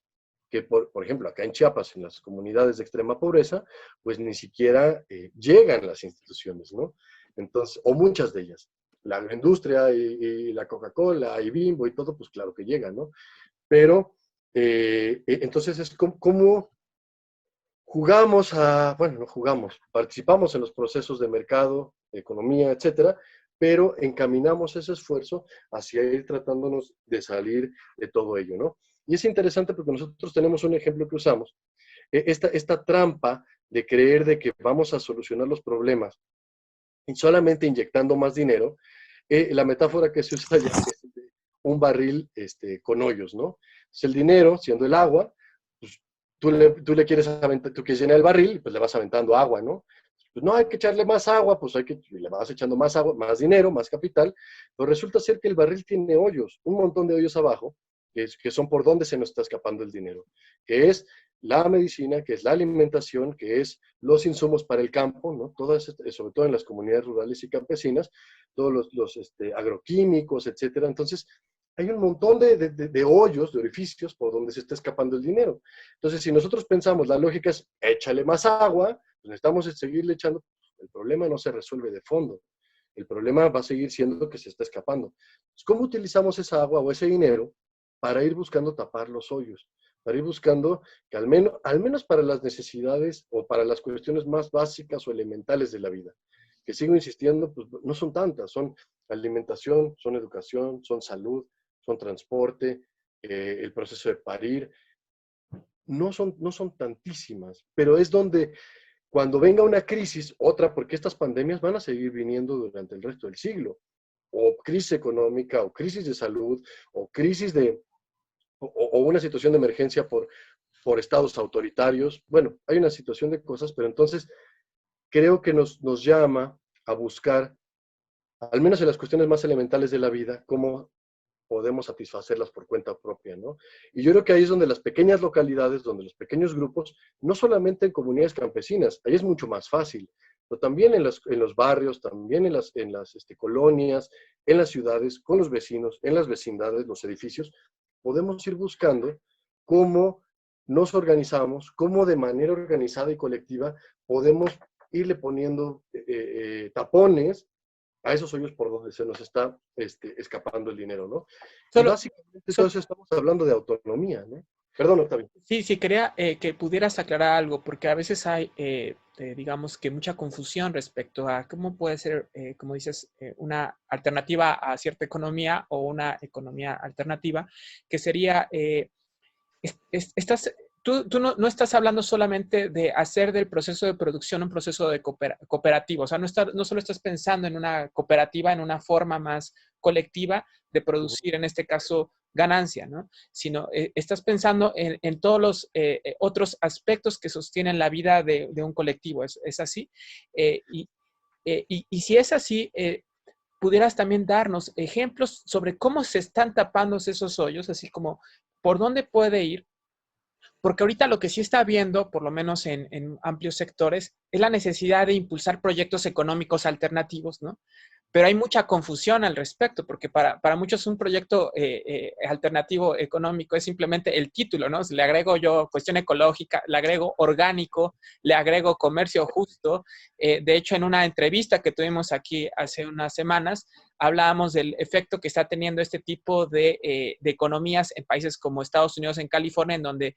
que, por ejemplo, acá en Chiapas, en las comunidades de extrema pobreza, pues ni siquiera llegan las instituciones, ¿no? Entonces, o muchas de ellas. La agroindustria y la Coca-Cola y Bimbo y todo, pues claro que llegan, ¿no? Pero, entonces es como jugamos bueno, no jugamos, participamos en los procesos de mercado, de economía, etcétera, pero encaminamos ese esfuerzo hacia ir tratándonos de salir de todo ello, ¿no? Y es interesante porque nosotros tenemos un ejemplo que usamos, esta trampa de creer de que vamos a solucionar los problemas y solamente inyectando más dinero, la metáfora que se usa ya es de un barril con hoyos, ¿no? Entonces el dinero, siendo el agua, pues tú le quieres aventar, tú quieres llenar el barril, pues le vas aventando agua, ¿no? Pues no hay que echarle más agua, pues le vas echando más agua, más dinero, más capital, pero resulta ser que el barril tiene hoyos, un montón de hoyos abajo, que son por donde se nos está escapando el dinero, que es la medicina, que es la alimentación, que es los insumos para el campo, ¿no? Todas, sobre todo en las comunidades rurales y campesinas, todos los agroquímicos, etcétera. Entonces, hay un montón de hoyos, de orificios por donde se está escapando el dinero. Entonces, si nosotros pensamos, la lógica es, échale más agua, pues necesitamos seguirle echando, el problema no se resuelve de fondo. El problema va a seguir siendo que se está escapando. Entonces, ¿cómo utilizamos esa agua o ese dinero para ir buscando tapar los hoyos? Para ir buscando que al menos para las necesidades o para las cuestiones más básicas o elementales de la vida, que sigo insistiendo, pues no son tantas, son alimentación, son educación, son salud, son transporte, el proceso de parir, no son tantísimas, pero es donde cuando venga una crisis, otra, porque estas pandemias van a seguir viniendo durante el resto del siglo, o crisis económica, o crisis de salud, o crisis o una situación de emergencia por estados autoritarios. Bueno, hay una situación de cosas, pero entonces creo que nos llama a buscar, al menos en las cuestiones más elementales de la vida, cómo podemos satisfacerlas por cuenta propia, ¿no? Y yo creo que ahí es donde las pequeñas localidades, donde los pequeños grupos, no solamente en comunidades campesinas, ahí es mucho más fácil, pero también en los barrios, también en las colonias, en las ciudades, con los vecinos, en las vecindades, los edificios, podemos ir buscando cómo nos organizamos, cómo de manera organizada y colectiva podemos irle poniendo tapones a esos hoyos por donde se nos está escapando el dinero, ¿no? Y básicamente entonces estamos hablando de autonomía, ¿no? Perdón, Octavio. Sí, quería que pudieras aclarar algo, porque a veces hay, digamos que mucha confusión respecto a cómo puede ser, como dices, una alternativa a cierta economía o una economía alternativa, que sería, tú no estás hablando solamente de hacer del proceso de producción un proceso de cooperativo, o sea, no solo estás pensando en una cooperativa, en una forma más colectiva de producir, en este caso, ganancia, ¿no? Sino estás pensando en todos los otros aspectos que sostienen la vida de un colectivo, ¿es así? Y si es así, pudieras también darnos ejemplos sobre cómo se están tapando esos hoyos, así como por dónde puede ir, porque ahorita lo que sí está habiendo, por lo menos en amplios sectores, es la necesidad de impulsar proyectos económicos alternativos, ¿no? Pero hay mucha confusión al respecto, porque para muchos un proyecto alternativo económico es simplemente el título, ¿no? Le agrego yo cuestión ecológica, le agrego orgánico, le agrego comercio justo. De hecho, en una entrevista que tuvimos aquí hace unas semanas, hablábamos del efecto que está teniendo este tipo de economías en países como Estados Unidos, en California, en donde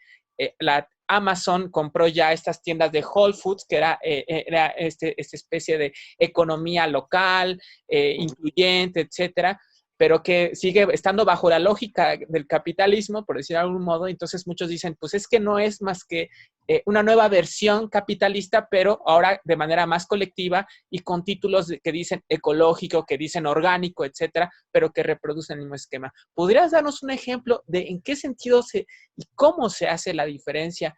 la Amazon compró ya estas tiendas de Whole Foods, que era esta especie de economía local, incluyente, etcétera, pero que sigue estando bajo la lógica del capitalismo, por decir de algún modo. Entonces muchos dicen, pues es que no es más que una nueva versión capitalista, pero ahora de manera más colectiva y con títulos que dicen ecológico, que dicen orgánico, etcétera, pero que reproducen el mismo esquema. ¿Podrías darnos un ejemplo de en qué sentido y cómo se hace la diferencia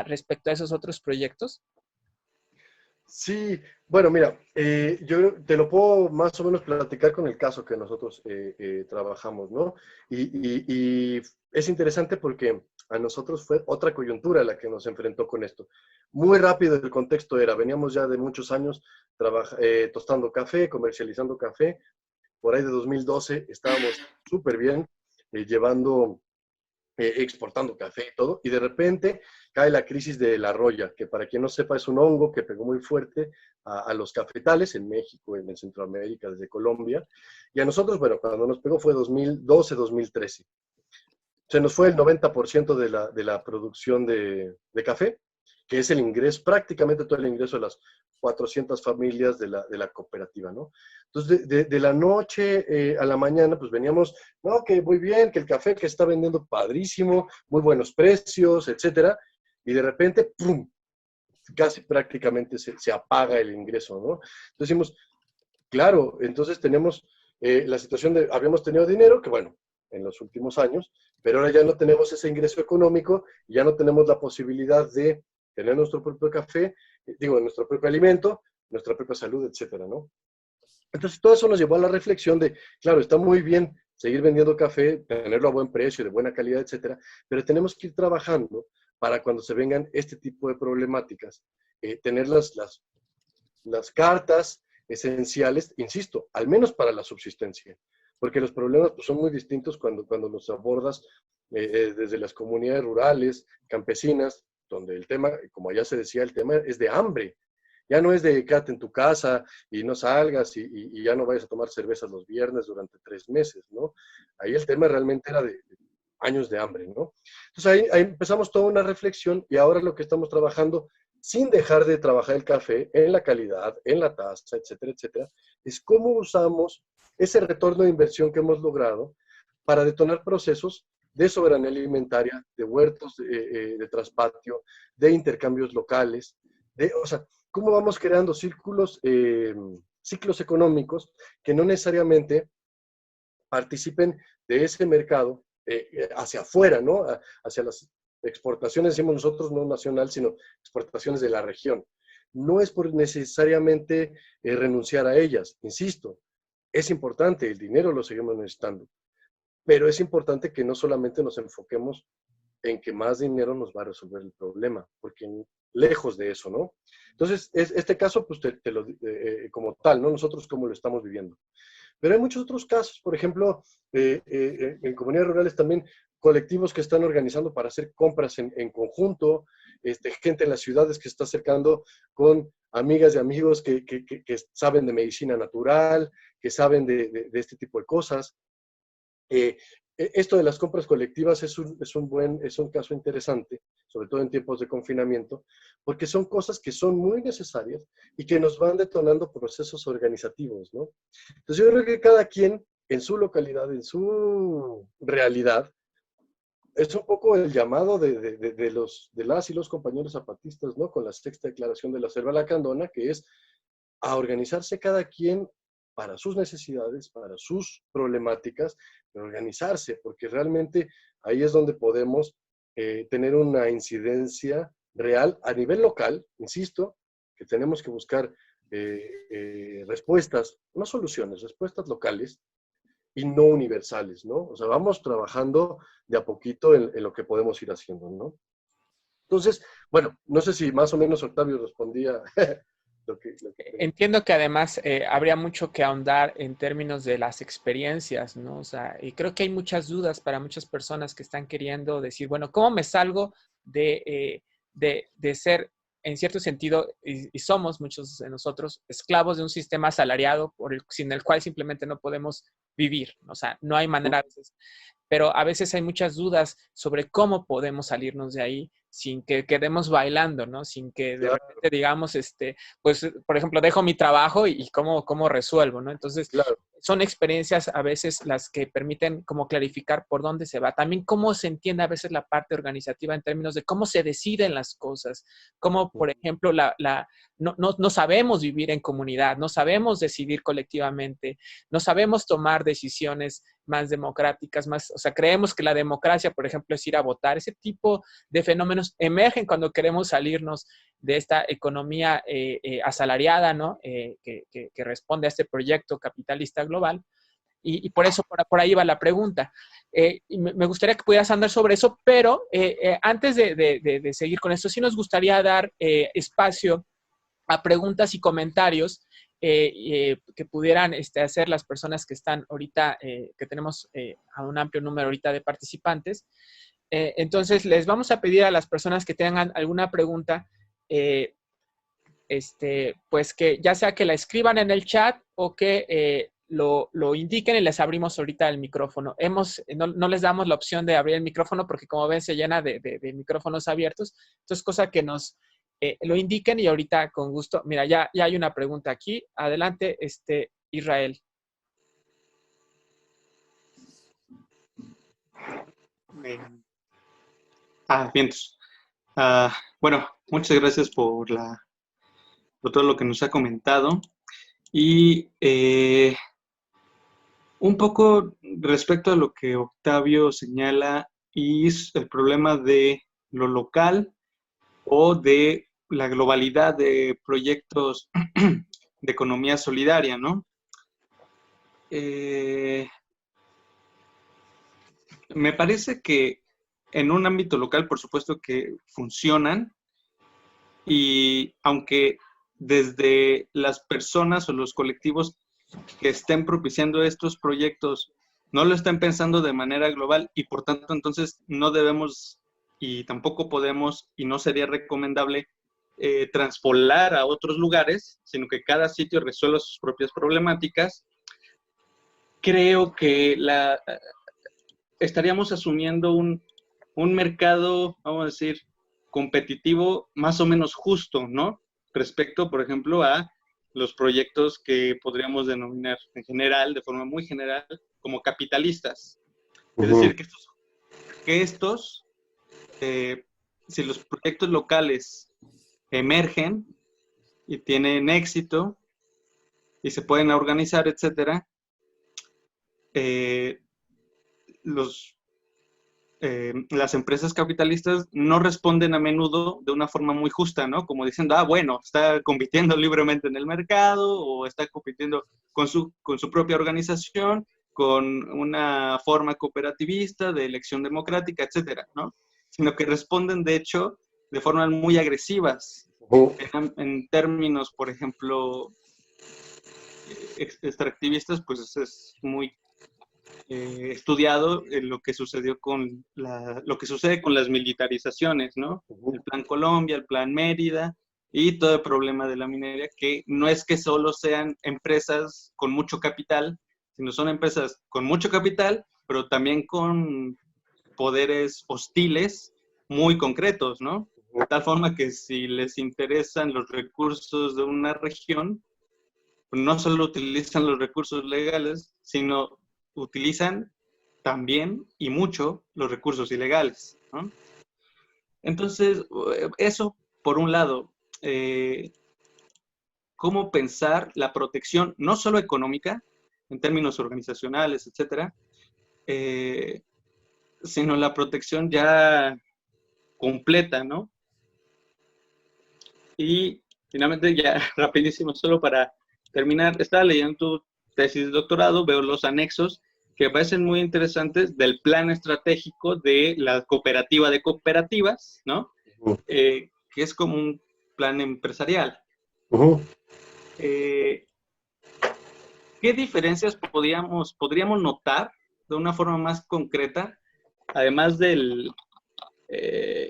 respecto a esos otros proyectos? Sí, bueno, mira, yo te lo puedo más o menos platicar con el caso que nosotros trabajamos, ¿no? Y es interesante porque a nosotros fue otra coyuntura la que nos enfrentó con esto. Muy rápido el contexto era, veníamos ya de muchos años tostando café, comercializando café. Por ahí de 2012 estábamos súper bien, llevando exportando café y todo, y de repente cae la crisis de la roya, que para quien no sepa es un hongo que pegó muy fuerte a los cafetales en México, en Centroamérica, desde Colombia, y a nosotros, bueno, cuando nos pegó fue 2012-2013. Se nos fue el 90% de la producción de café, que es el ingreso, prácticamente todo el ingreso de las 400 familias de la cooperativa, ¿no? Entonces, de la noche a la mañana, pues veníamos, no, que muy bien, que el café que está vendiendo padrísimo, muy buenos precios, etcétera, y de repente, ¡pum!, casi prácticamente se apaga el ingreso, ¿no? Entonces decimos, claro, entonces tenemos la situación de, habíamos tenido dinero, que bueno, en los últimos años, pero ahora ya no tenemos ese ingreso económico, ya no tenemos la posibilidad de tener nuestro propio café, digo, nuestro propio alimento, nuestra propia salud, etcétera, ¿no? Entonces todo eso nos llevó a la reflexión de, claro, está muy bien seguir vendiendo café, tenerlo a buen precio, de buena calidad, etcétera, pero tenemos que ir trabajando para cuando se vengan este tipo de problemáticas, tener las cartas esenciales, insisto, al menos para la subsistencia, porque los problemas pues, son muy distintos cuando los abordas desde las comunidades rurales, campesinas, donde el tema, como ya se decía, el tema es de hambre. Ya no es de quédate en tu casa y no salgas y ya no vayas a tomar cervezas los viernes durante 3 meses, ¿no? Ahí el tema realmente era de años de hambre, ¿no? Entonces ahí empezamos toda una reflexión y ahora lo que estamos trabajando, sin dejar de trabajar el café en la calidad, en la taza, etcétera, etcétera, es cómo usamos ese retorno de inversión que hemos logrado para detonar procesos de soberanía alimentaria, de huertos de traspatio, de intercambios locales, o sea, cómo vamos creando ciclos económicos que no necesariamente participen de ese mercado hacia afuera, ¿no? Hacia las exportaciones, decimos nosotros, no nacional, sino exportaciones de la región. No es por necesariamente renunciar a ellas, insisto, es importante, el dinero lo seguimos necesitando, pero es importante que no solamente nos enfoquemos en que más dinero nos va a resolver el problema, porque lejos de eso, ¿no? Entonces, este caso, pues te lo, como tal, ¿no? Nosotros cómo lo estamos viviendo. Pero hay muchos otros casos, por ejemplo, en comunidades rurales también, colectivos que están organizando para hacer compras en conjunto, gente en las ciudades que se está acercando con amigas y amigos que saben de medicina natural, que saben de este tipo de cosas. Esto de las compras colectivas es un caso interesante, sobre todo en tiempos de confinamiento, porque son cosas que son muy necesarias y que nos van detonando procesos organizativos, ¿no? Entonces yo creo que cada quien en su localidad, en su realidad, es un poco el llamado de las y los compañeros zapatistas, ¿no? Con la sexta declaración de la Selva Lacandona, que es a organizarse cada quien para sus necesidades, para sus problemáticas, pero organizarse, porque realmente ahí es donde podemos tener una incidencia real a nivel local, insisto, que tenemos que buscar respuestas, no soluciones, respuestas locales y no universales, ¿no? O sea, vamos trabajando de a poquito en lo que podemos ir haciendo, ¿no? Entonces, bueno, no sé si más o menos Octavio respondía Entiendo que además habría mucho que ahondar en términos de las experiencias, ¿no? O sea, y creo que hay muchas dudas para muchas personas que están queriendo decir, bueno, ¿cómo me salgo de ser, en cierto sentido, y somos muchos de nosotros, esclavos de un sistema asalariado sin el cual simplemente no podemos vivir? O sea, no hay manera a veces, pero a veces hay muchas dudas sobre cómo podemos salirnos de ahí sin que quedemos bailando, ¿no? Sin que de Claro, repente digamos, pues, por ejemplo, dejo mi trabajo y cómo resuelvo, ¿no? Entonces, claro. son experiencias a veces las que permiten como clarificar por dónde se va. También cómo se entiende a veces la parte organizativa en términos de cómo se deciden las cosas. Cómo, por ejemplo, no sabemos vivir en comunidad, no sabemos decidir colectivamente, no sabemos tomar decisiones más democráticas, o sea, creemos que la democracia, por ejemplo, es ir a votar. Ese tipo de fenómenos emergen cuando queremos salirnos de esta economía asalariada, ¿no? Que responde a este proyecto capitalista global. Y por eso, por ahí va la pregunta. Y me gustaría que pudieras andar sobre eso, pero antes de seguir con esto, sí nos gustaría dar espacio a preguntas y comentarios que pudieran hacer las personas que están ahorita, que tenemos a un amplio número ahorita de participantes. Entonces, les vamos a pedir a las personas que tengan alguna pregunta, pues que ya sea que la escriban en el chat o que lo indiquen y les abrimos ahorita el micrófono. No les damos la opción de abrir el micrófono porque como ven se llena de micrófonos abiertos. Entonces, cosa que nos lo indiquen y ahorita con gusto. Mira, ya hay una pregunta aquí. Adelante, Israel. Bien. Bueno, muchas gracias por todo lo que nos ha comentado. Y un poco respecto a lo que Octavio señala y el problema de lo local o de la globalidad de proyectos de economía solidaria, ¿no? Me parece que en un ámbito local, por supuesto que funcionan, y aunque desde las personas o los colectivos que estén propiciando estos proyectos no lo estén pensando de manera global y por tanto entonces no debemos y tampoco podemos y no sería recomendable transpolar a otros lugares, sino que cada sitio resuelva sus propias problemáticas, creo que estaríamos asumiendo un mercado, vamos a decir, competitivo más o menos justo, ¿no? Respecto, por ejemplo, a los proyectos que podríamos denominar en general, de forma muy general, como capitalistas. Es decir, que estos si los proyectos locales emergen y tienen éxito y se pueden organizar, etcétera, las empresas capitalistas no responden a menudo de una forma muy justa, ¿no? Como diciendo, bueno, está compitiendo libremente en el mercado o está compitiendo con su propia organización, con una forma cooperativista de elección democrática, etcétera, ¿no? Sino que responden, de hecho, de formas muy agresivas. En términos, por ejemplo, extractivistas, pues es muy estudiado lo que sucedió lo que sucede con las militarizaciones, ¿no? El Plan Colombia, el Plan Mérida y todo el problema de la minería, que no es que solo sean empresas con mucho capital, sino son empresas con mucho capital, pero también con poderes hostiles muy concretos, ¿no? De tal forma que si les interesan los recursos de una región, no solo utilizan los recursos legales, sino utilizan también y mucho los recursos ilegales, ¿no? Entonces, eso por un lado, cómo pensar la protección no solo económica, en términos organizacionales, etcétera, sino la protección ya completa, ¿no? Y finalmente, ya rapidísimo, solo para terminar, estaba leyendo tu tesis de doctorado, veo los anexos que me parecen muy interesantes del plan estratégico de la cooperativa de cooperativas, ¿no? Que es como un plan empresarial. ¿Qué diferencias podríamos notar de una forma más concreta, además del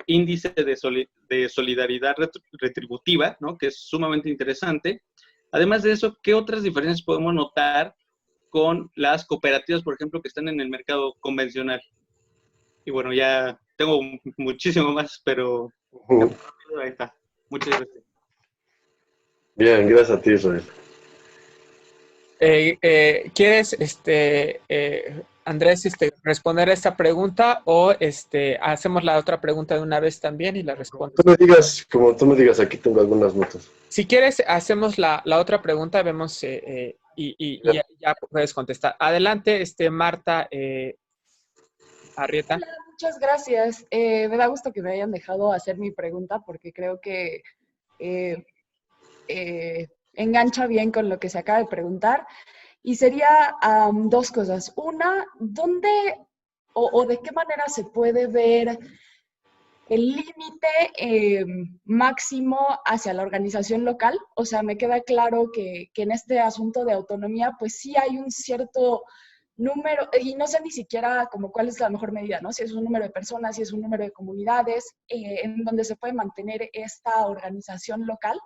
índice de solidaridad retributiva, ¿no? Que es sumamente interesante? Además de eso, ¿qué otras diferencias podemos notar con las cooperativas, por ejemplo, que están en el mercado convencional? Y bueno, ya tengo muchísimo más, pero ahí está. Muchas gracias. Bien, gracias a ti, Israel. ¿Quieres, Andrés, responder a esta pregunta o hacemos la otra pregunta de una vez también y la respondes? Como tú me digas, aquí tengo algunas notas. Si quieres, hacemos la otra pregunta, vemos y ya puedes contestar. Adelante, Marta Arrieta. Hola, muchas gracias. Me da gusto que me hayan dejado hacer mi pregunta porque creo que engancha bien con lo que se acaba de preguntar. Y sería dos cosas. Una, ¿dónde o de qué manera se puede ver el límite máximo hacia la organización local? O sea, me queda claro que en este asunto de autonomía, pues sí hay un cierto número, y no sé ni siquiera como cuál es la mejor medida, ¿no? Si es un número de personas, si es un número de comunidades, en donde se puede mantener esta organización local.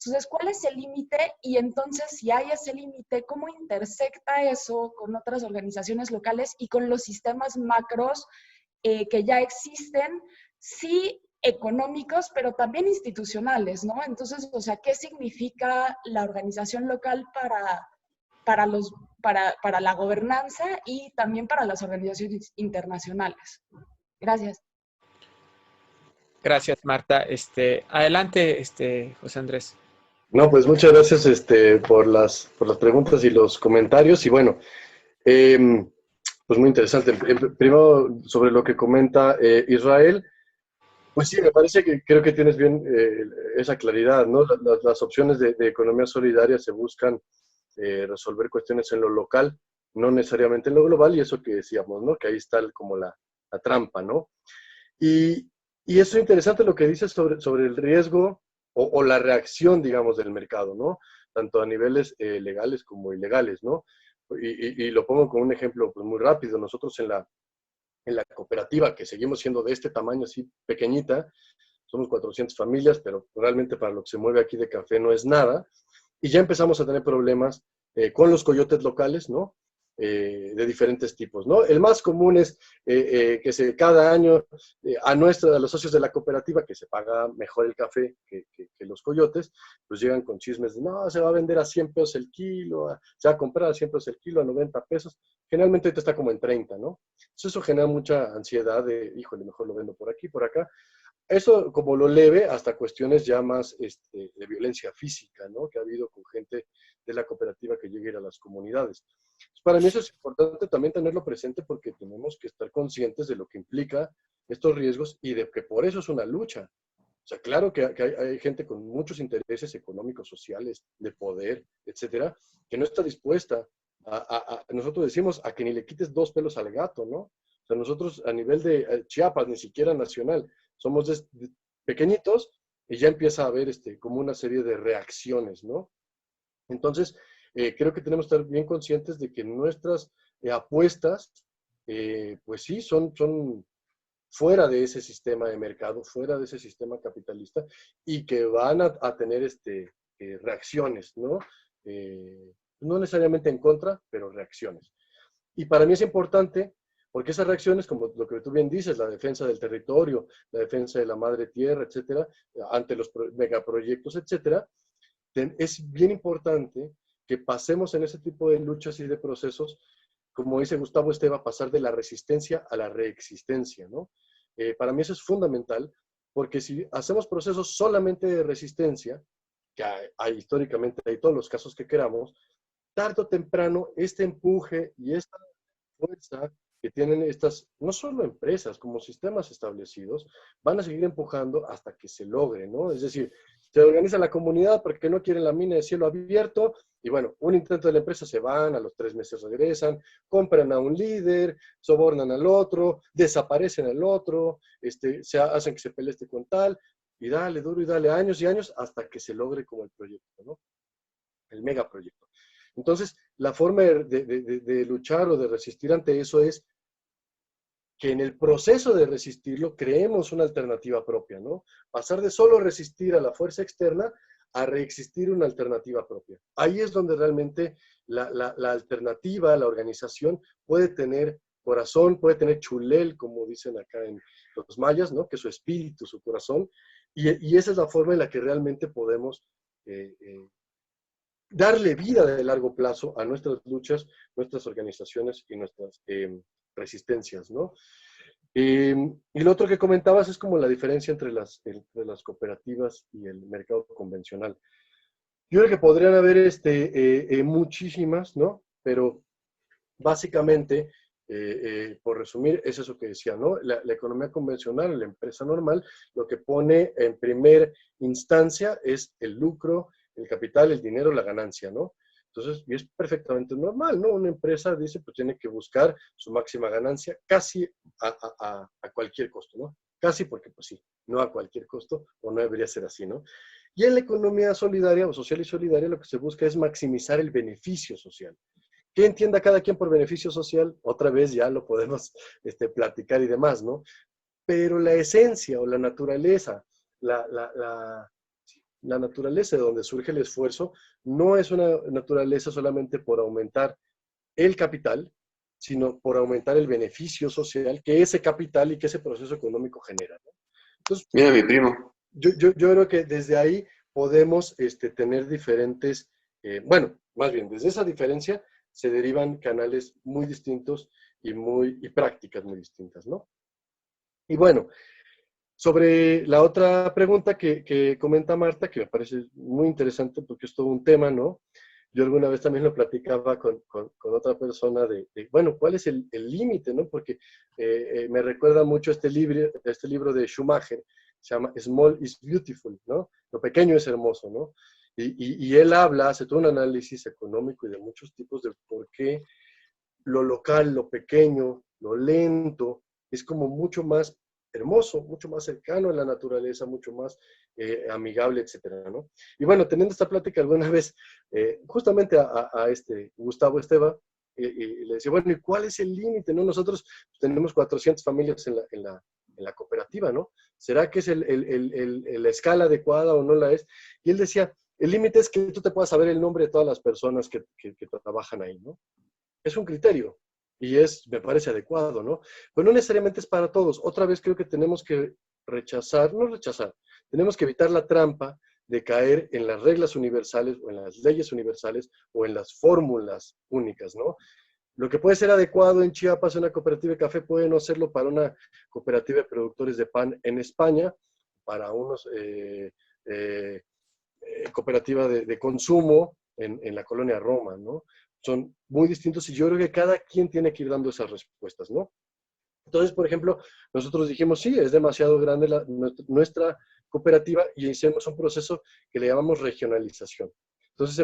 Entonces, ¿cuál es el límite? Y entonces, si hay ese límite, ¿cómo intersecta eso con otras organizaciones locales y con los sistemas macros que ya existen? Sí, económicos, pero también institucionales, ¿no? Entonces, o sea, ¿qué significa la organización local para la gobernanza y también para las organizaciones internacionales? Gracias. Gracias, Marta. Adelante, José Andrés. No, pues muchas gracias por las preguntas y los comentarios. Y bueno, pues muy interesante. Primero, sobre lo que comenta Israel, pues sí, me parece que creo que tienes bien esa claridad, ¿no? Las opciones de economía solidaria se buscan resolver cuestiones en lo local, no necesariamente en lo global, y eso que decíamos, ¿no? Que ahí está como la trampa, ¿no? Y eso es interesante lo que dices sobre el riesgo o la reacción, digamos, del mercado, ¿no? Tanto a niveles legales como ilegales, ¿no? Y lo pongo como un ejemplo pues, muy rápido. Nosotros en la cooperativa, que seguimos siendo de este tamaño así pequeñita, somos 400 familias, pero realmente para lo que se mueve aquí de café no es nada, y ya empezamos a tener problemas con los coyotes locales, ¿no? De diferentes tipos, ¿no? El más común es que cada año a los socios de la cooperativa, que se paga mejor el café que los coyotes, pues llegan con chismes de, no, se va a vender a 100 pesos el kilo, se va a comprar a 100 pesos el kilo, a 90 pesos. Generalmente ahorita está como en 30, ¿no? Entonces eso genera mucha ansiedad de, híjole, mejor lo vendo por aquí, por acá. Eso como lo leve hasta cuestiones ya más de violencia física, ¿no? Que ha habido con gente de la cooperativa que llegue a ir a las comunidades. Para mí eso es importante también tenerlo presente porque tenemos que estar conscientes de lo que implica estos riesgos y de que por eso es una lucha. O sea, claro que hay gente con muchos intereses económicos, sociales, de poder, etcétera, que no está dispuesta nosotros decimos a que ni le quites 2 pelos al gato, ¿no? O sea, nosotros a nivel de Chiapas, ni siquiera nacional, somos pequeñitos y ya empieza a haber como una serie de reacciones, ¿no? Entonces, creo que tenemos que estar bien conscientes de que nuestras apuestas, pues sí, son fuera de ese sistema de mercado, fuera de ese sistema capitalista y que van a tener reacciones, ¿no? No necesariamente en contra, pero reacciones. Y para mí es importante porque esas reacciones, como lo que tú bien dices, la defensa del territorio, la defensa de la madre tierra, etcétera, ante los megaproyectos, etcétera, es bien importante que pasemos en ese tipo de luchas y de procesos como dice Gustavo Esteva, pasar de la resistencia a la reexistencia, ¿no? Para mí eso es fundamental, porque si hacemos procesos solamente de resistencia, que hay históricamente, hay todos los casos que queramos, tarde o temprano este empuje y esta fuerza que tienen estas, no solo empresas, como sistemas establecidos, van a seguir empujando hasta que se logre, ¿no? Es decir, se organiza la comunidad porque no quieren la mina de cielo abierto, y bueno, un intento de la empresa se van, a los 3 meses regresan, compran a un líder, sobornan al otro, desaparecen al otro, se hacen que se pelee con tal, y dale duro y dale años y años hasta que se logre como el proyecto, ¿no? El megaproyecto. Entonces, la forma de luchar o de resistir ante eso es que en el proceso de resistirlo creemos una alternativa propia, ¿no? Pasar de solo resistir a la fuerza externa a reexistir una alternativa propia. Ahí es donde realmente la alternativa, la organización, puede tener corazón, puede tener chulel, como dicen acá en los mayas, ¿no? Que es su espíritu, su corazón, y esa es la forma en la que realmente podemos darle vida de largo plazo a nuestras luchas, nuestras organizaciones y nuestras resistencias, ¿no? Y lo otro que comentabas es como la diferencia entre las cooperativas y el mercado convencional. Yo creo que podrían haber muchísimas, ¿no? Pero básicamente, por resumir, es eso que decía, ¿no? La economía convencional, la empresa normal, lo que pone en primer instancia es el lucro, el capital, el dinero, la ganancia, ¿no? Entonces, y es perfectamente normal, ¿no? Una empresa dice, pues tiene que buscar su máxima ganancia casi a cualquier costo, ¿no? Casi porque, pues sí, no a cualquier costo, o no debería ser así, ¿no? Y en la economía solidaria o social y solidaria lo que se busca es maximizar el beneficio social. ¿Qué entienda cada quien por beneficio social? Otra vez ya lo podemos platicar y demás, ¿no? Pero la esencia o la naturaleza, la naturaleza de donde surge el esfuerzo no es una naturaleza solamente por aumentar el capital, sino por aumentar el beneficio social que ese capital y que ese proceso económico genera, ¿no? Entonces, Mira, mi primo. yo creo que desde ahí podemos tener diferentes, bueno, más bien, desde esa diferencia se derivan canales muy distintos y prácticas muy distintas, ¿no? Y bueno, sobre la otra pregunta que comenta Marta, que me parece muy interesante porque es todo un tema, ¿no? Yo alguna vez también lo platicaba con otra persona bueno, ¿cuál es el límite, no? Porque me recuerda mucho este libro de Schumacher, se llama Small is Beautiful, ¿no? Lo pequeño es hermoso, ¿no? Y él hace todo un análisis económico y de muchos tipos de por qué lo local, lo pequeño, lo lento, es como mucho más hermoso, mucho más cercano a la naturaleza, mucho más amigable, etcétera, ¿no? Y bueno, teniendo esta plática alguna vez, justamente a Gustavo Esteva, y le decía, bueno, ¿y cuál es el límite, no? Nosotros tenemos 400 familias en la cooperativa, ¿no? ¿Será que es la escala adecuada o no la es? Y él decía, el límite es que tú te puedas saber el nombre de todas las personas que trabajan ahí, ¿no? Es un criterio y me parece adecuado, ¿no? Pero no necesariamente es para todos. Otra vez creo que tenemos que tenemos que evitar la trampa de caer en las reglas universales o en las leyes universales o en las fórmulas únicas, ¿no? Lo que puede ser adecuado en Chiapas, una cooperativa de café, puede no serlo para una cooperativa de productores de pan en España, para unos cooperativa de consumo en la colonia Roma, ¿no? Son muy distintos y yo creo que cada quien tiene que ir dando esas respuestas, ¿no? Entonces, por ejemplo, nosotros dijimos, sí, es demasiado grande nuestra cooperativa y hicimos un proceso que le llamamos regionalización. Entonces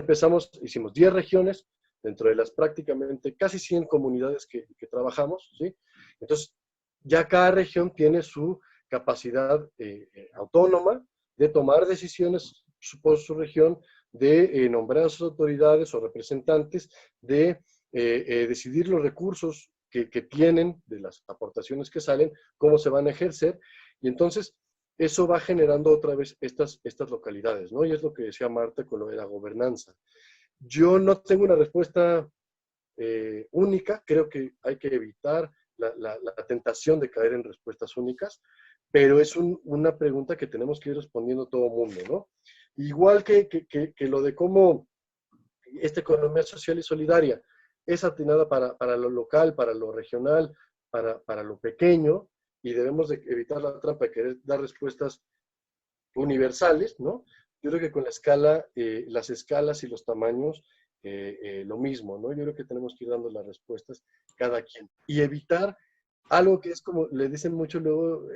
hicimos 10 regiones dentro de las prácticamente casi 100 comunidades que trabajamos, ¿sí? Entonces, ya cada región tiene su capacidad autónoma de tomar decisiones por su región, de nombrar a sus autoridades o representantes, de decidir los recursos que tienen, de las aportaciones que salen, cómo se van a ejercer, y entonces eso va generando otra vez estas localidades, ¿no? Y es lo que decía Marta con lo de la gobernanza. Yo no tengo una respuesta única, creo que hay que evitar la tentación de caer en respuestas únicas, pero es una pregunta que tenemos que ir respondiendo todo el mundo, ¿no? Igual que lo de cómo esta economía social y solidaria es atinada para lo local, para lo regional, para lo pequeño, y debemos de evitar la trampa de querer dar respuestas universales, ¿no? Yo creo que con la escala, las escalas y los tamaños, lo mismo, ¿no? Yo creo que tenemos que ir dando las respuestas cada quien. Y evitar algo que es como, le dicen mucho luego,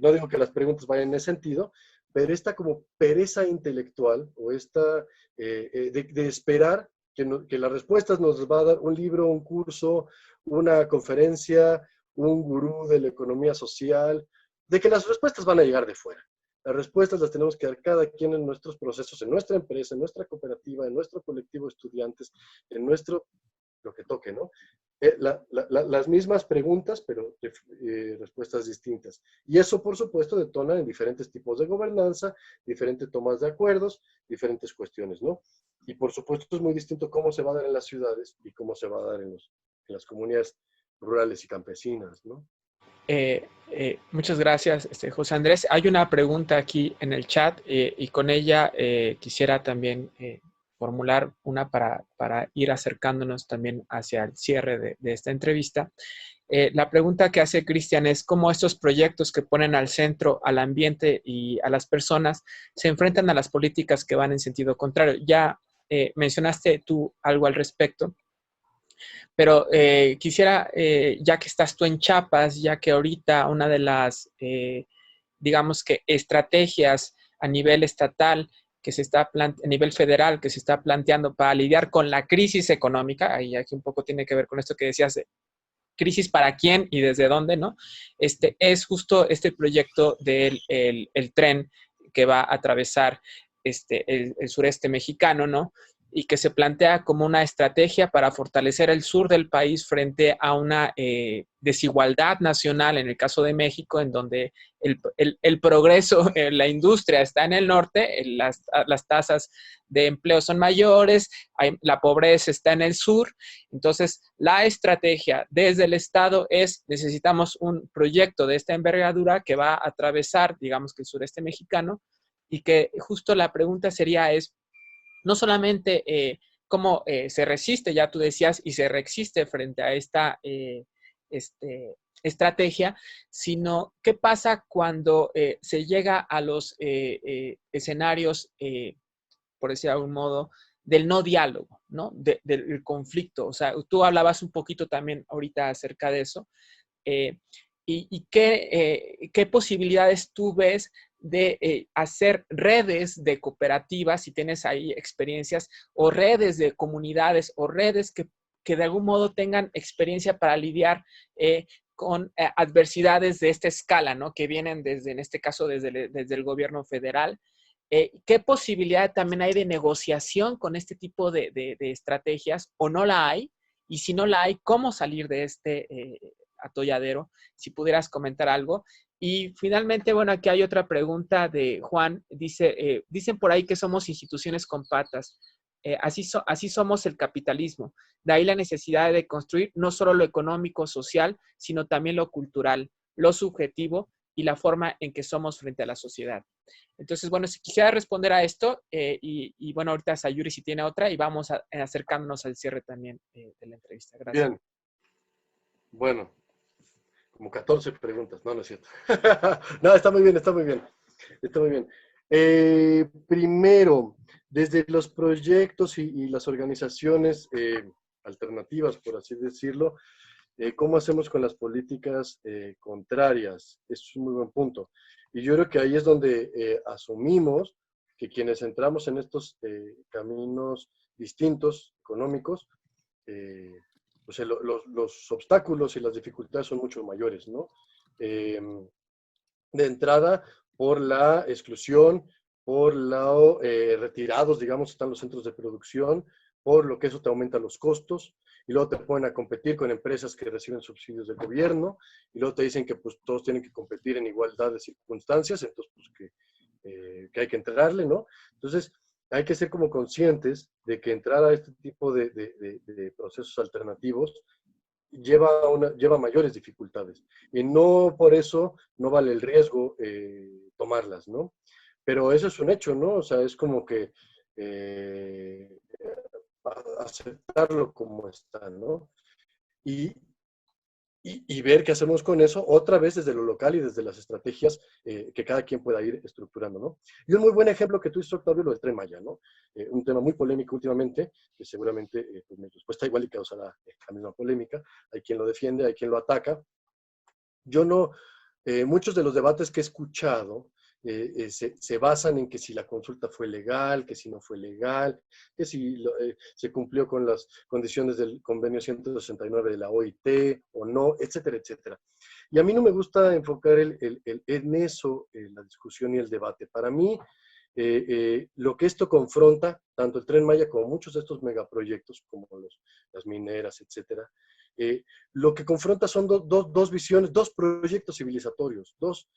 no digo que las preguntas vayan en ese sentido, pero esta como pereza intelectual, o esta de esperar que las respuestas nos va a dar un libro, un curso, una conferencia, un gurú de la economía social, de que las respuestas van a llegar de fuera. Las respuestas las tenemos que dar cada quien en nuestros procesos, en nuestra empresa, en nuestra cooperativa, en nuestro colectivo de estudiantes, en nuestro, lo que toque, ¿no? Las mismas preguntas, pero respuestas distintas. Y eso, por supuesto, detona en diferentes tipos de gobernanza, diferentes tomas de acuerdos, diferentes cuestiones, ¿no? Y, por supuesto, es muy distinto cómo se va a dar en las ciudades y cómo se va a dar en las comunidades rurales y campesinas, ¿no? Muchas gracias, José Andrés. Hay una pregunta aquí en el chat y con ella quisiera también formular una para ir acercándonos también hacia el cierre de esta entrevista. La pregunta que hace Cristian es cómo estos proyectos que ponen al centro al ambiente y a las personas se enfrentan a las políticas que van en sentido contrario. Ya mencionaste tú algo al respecto. Pero quisiera, ya que estás tú en Chiapas, ya que ahorita una de las, digamos que estrategias a nivel estatal que se está a nivel federal que se está planteando para lidiar con la crisis económica, ahí aquí un poco tiene que ver con esto que decías de crisis para quién y desde dónde, ¿no? Es justo este proyecto del el tren que va a atravesar el sureste mexicano, ¿no? Y que se plantea como una estrategia para fortalecer el sur del país frente a una desigualdad nacional, en el caso de México, en donde el progreso, la industria está en el norte, las tasas de empleo son mayores, la pobreza está en el sur. Entonces, la estrategia desde el Estado es, necesitamos un proyecto de esta envergadura que va a atravesar, digamos que el sureste mexicano, y que justo la pregunta sería no solamente cómo se resiste, ya tú decías, y se resiste frente a esta estrategia, sino qué pasa cuando se llega a los escenarios, por decir de algún modo, del no diálogo, ¿no? Del conflicto. O sea, tú hablabas un poquito también ahorita acerca de eso. ¿Y qué posibilidades tú ves de hacer redes de cooperativas, si tienes ahí experiencias, o redes de comunidades, o redes que de algún modo tengan experiencia para lidiar con adversidades de esta escala, ¿no? Que vienen desde, en este caso, desde el gobierno federal? ¿Qué posibilidad también hay de negociación con este tipo de estrategias, o no la hay? Y si no la hay, ¿cómo salir de este atolladero? Si pudieras comentar algo. Y finalmente, bueno, aquí hay otra pregunta de Juan. Dice, dicen por ahí que somos instituciones con patas. Así somos el capitalismo. De ahí la necesidad de construir no solo lo económico, social, sino también lo cultural, lo subjetivo y la forma en que somos frente a la sociedad. Entonces, bueno, si quisiera responder a esto, y bueno, ahorita Sayuri si tiene otra, y vamos acercándonos al cierre también de la entrevista. Gracias. Bien. Bueno, como 14 preguntas. No, no es cierto. No, está muy bien, está muy bien. Está muy bien. Primero, desde los proyectos y las organizaciones alternativas, por así decirlo, ¿cómo hacemos con las políticas contrarias? Es un muy buen punto. Y yo creo que ahí es donde asumimos que quienes entramos en estos caminos distintos, económicos, pues los obstáculos y las dificultades son mucho mayores, ¿no? De entrada, por la exclusión, por los retirados, digamos, están los centros de producción, por lo que eso te aumenta los costos, y luego te ponen a competir con empresas que reciben subsidios del gobierno, y luego te dicen que pues todos tienen que competir en igualdad de circunstancias, entonces pues que hay que entrarle, ¿no? Entonces, hay que ser como conscientes de que entrar a este tipo de procesos alternativos lleva mayores dificultades. Y no por eso no vale el riesgo tomarlas, ¿no? Pero eso es un hecho, ¿no? O sea, es como que aceptarlo como está, ¿no? Y ver qué hacemos con eso, otra vez desde lo local y desde las estrategias que cada quien pueda ir estructurando, ¿no? Y un muy buen ejemplo que tú hiciste, Octavio, lo del Tren Maya, ¿no? Un tema muy polémico últimamente, que seguramente pues, mi respuesta igual y causará la misma polémica. Hay quien lo defiende, hay quien lo ataca. Yo no, muchos de los debates que he escuchado se basan en que si la consulta fue legal, que si no fue legal, que si se cumplió con las condiciones del convenio 169 de la OIT o no, etcétera, etcétera. Y a mí no me gusta enfocar en eso la discusión y el debate. Para mí, lo que esto confronta, tanto el Tren Maya como muchos de estos megaproyectos, como las mineras, etcétera, lo que confronta son dos visiones, dos proyectos civilizatorios, dos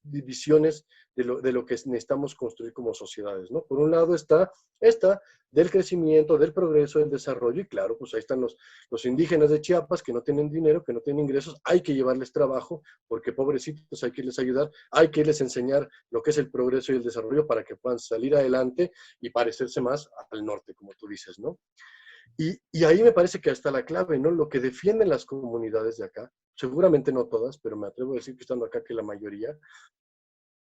visiones de lo que necesitamos construir como sociedades, ¿no? Por un lado está esta del crecimiento, del progreso, del desarrollo, y claro, pues ahí están los indígenas de Chiapas que no tienen dinero, que no tienen ingresos, hay que llevarles trabajo, porque pobrecitos hay que irles ayudar, hay que irles enseñar lo que es el progreso y el desarrollo para que puedan salir adelante y parecerse más al norte, como tú dices, ¿no? Y ahí me parece que está la clave, ¿no? Lo que defienden las comunidades de acá, seguramente no todas, pero me atrevo a decir que estando acá que la mayoría,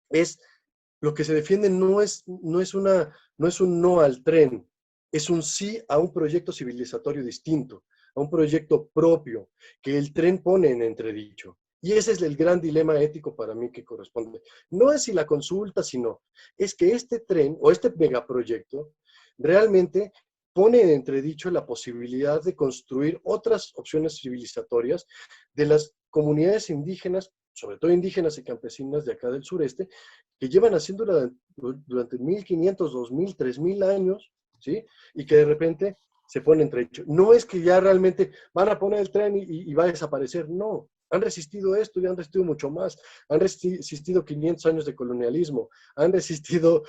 es lo que se defiende no es un no al tren, es un sí a un proyecto civilizatorio distinto, a un proyecto propio, que el tren pone en entredicho. Y ese es el gran dilema ético para mí que corresponde. No es si la consulta, sino es que este tren o este megaproyecto realmente pone en entredicho la posibilidad de construir otras opciones civilizatorias de las comunidades indígenas, sobre todo indígenas y campesinas de acá del sureste, que llevan haciéndola durante 1500, 2000, 3000 años, ¿sí? Y que de repente se pone entredicho. No es que ya realmente van a poner el tren y va a desaparecer, no. Han resistido esto y han resistido mucho más. Han resistido 500 años de colonialismo, han resistido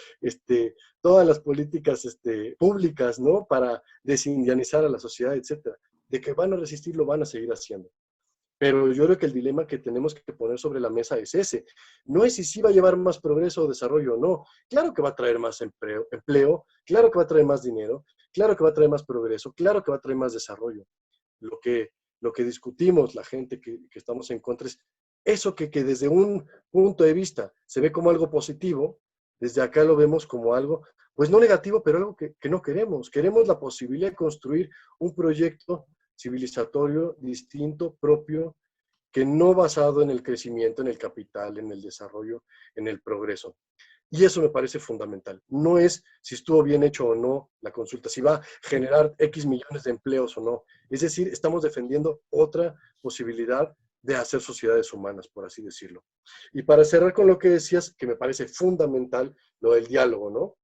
todas las políticas públicas, ¿no? Para desindianizar a la sociedad, etcétera. De que van a resistir, lo van a seguir haciendo. Pero yo creo que el dilema que tenemos que poner sobre la mesa es ese. No es si sí va a llevar más progreso o desarrollo o no. Claro que va a traer más empleo, claro que va a traer más dinero, claro que va a traer más progreso, claro que va a traer más desarrollo. Lo que discutimos, la gente que estamos en contra, es eso que desde un punto de vista se ve como algo positivo, desde acá lo vemos como algo, pues no negativo, pero algo que no queremos. Queremos la posibilidad de construir un proyecto civilizatorio, distinto, propio, que no basado en el crecimiento, en el capital, en el desarrollo, en el progreso. Y eso me parece fundamental. No es si estuvo bien hecho o no la consulta, si va a generar X millones de empleos o no. Es decir, estamos defendiendo otra posibilidad de hacer sociedades humanas, por así decirlo. Y para cerrar con lo que decías, que me parece fundamental, lo del diálogo, ¿no?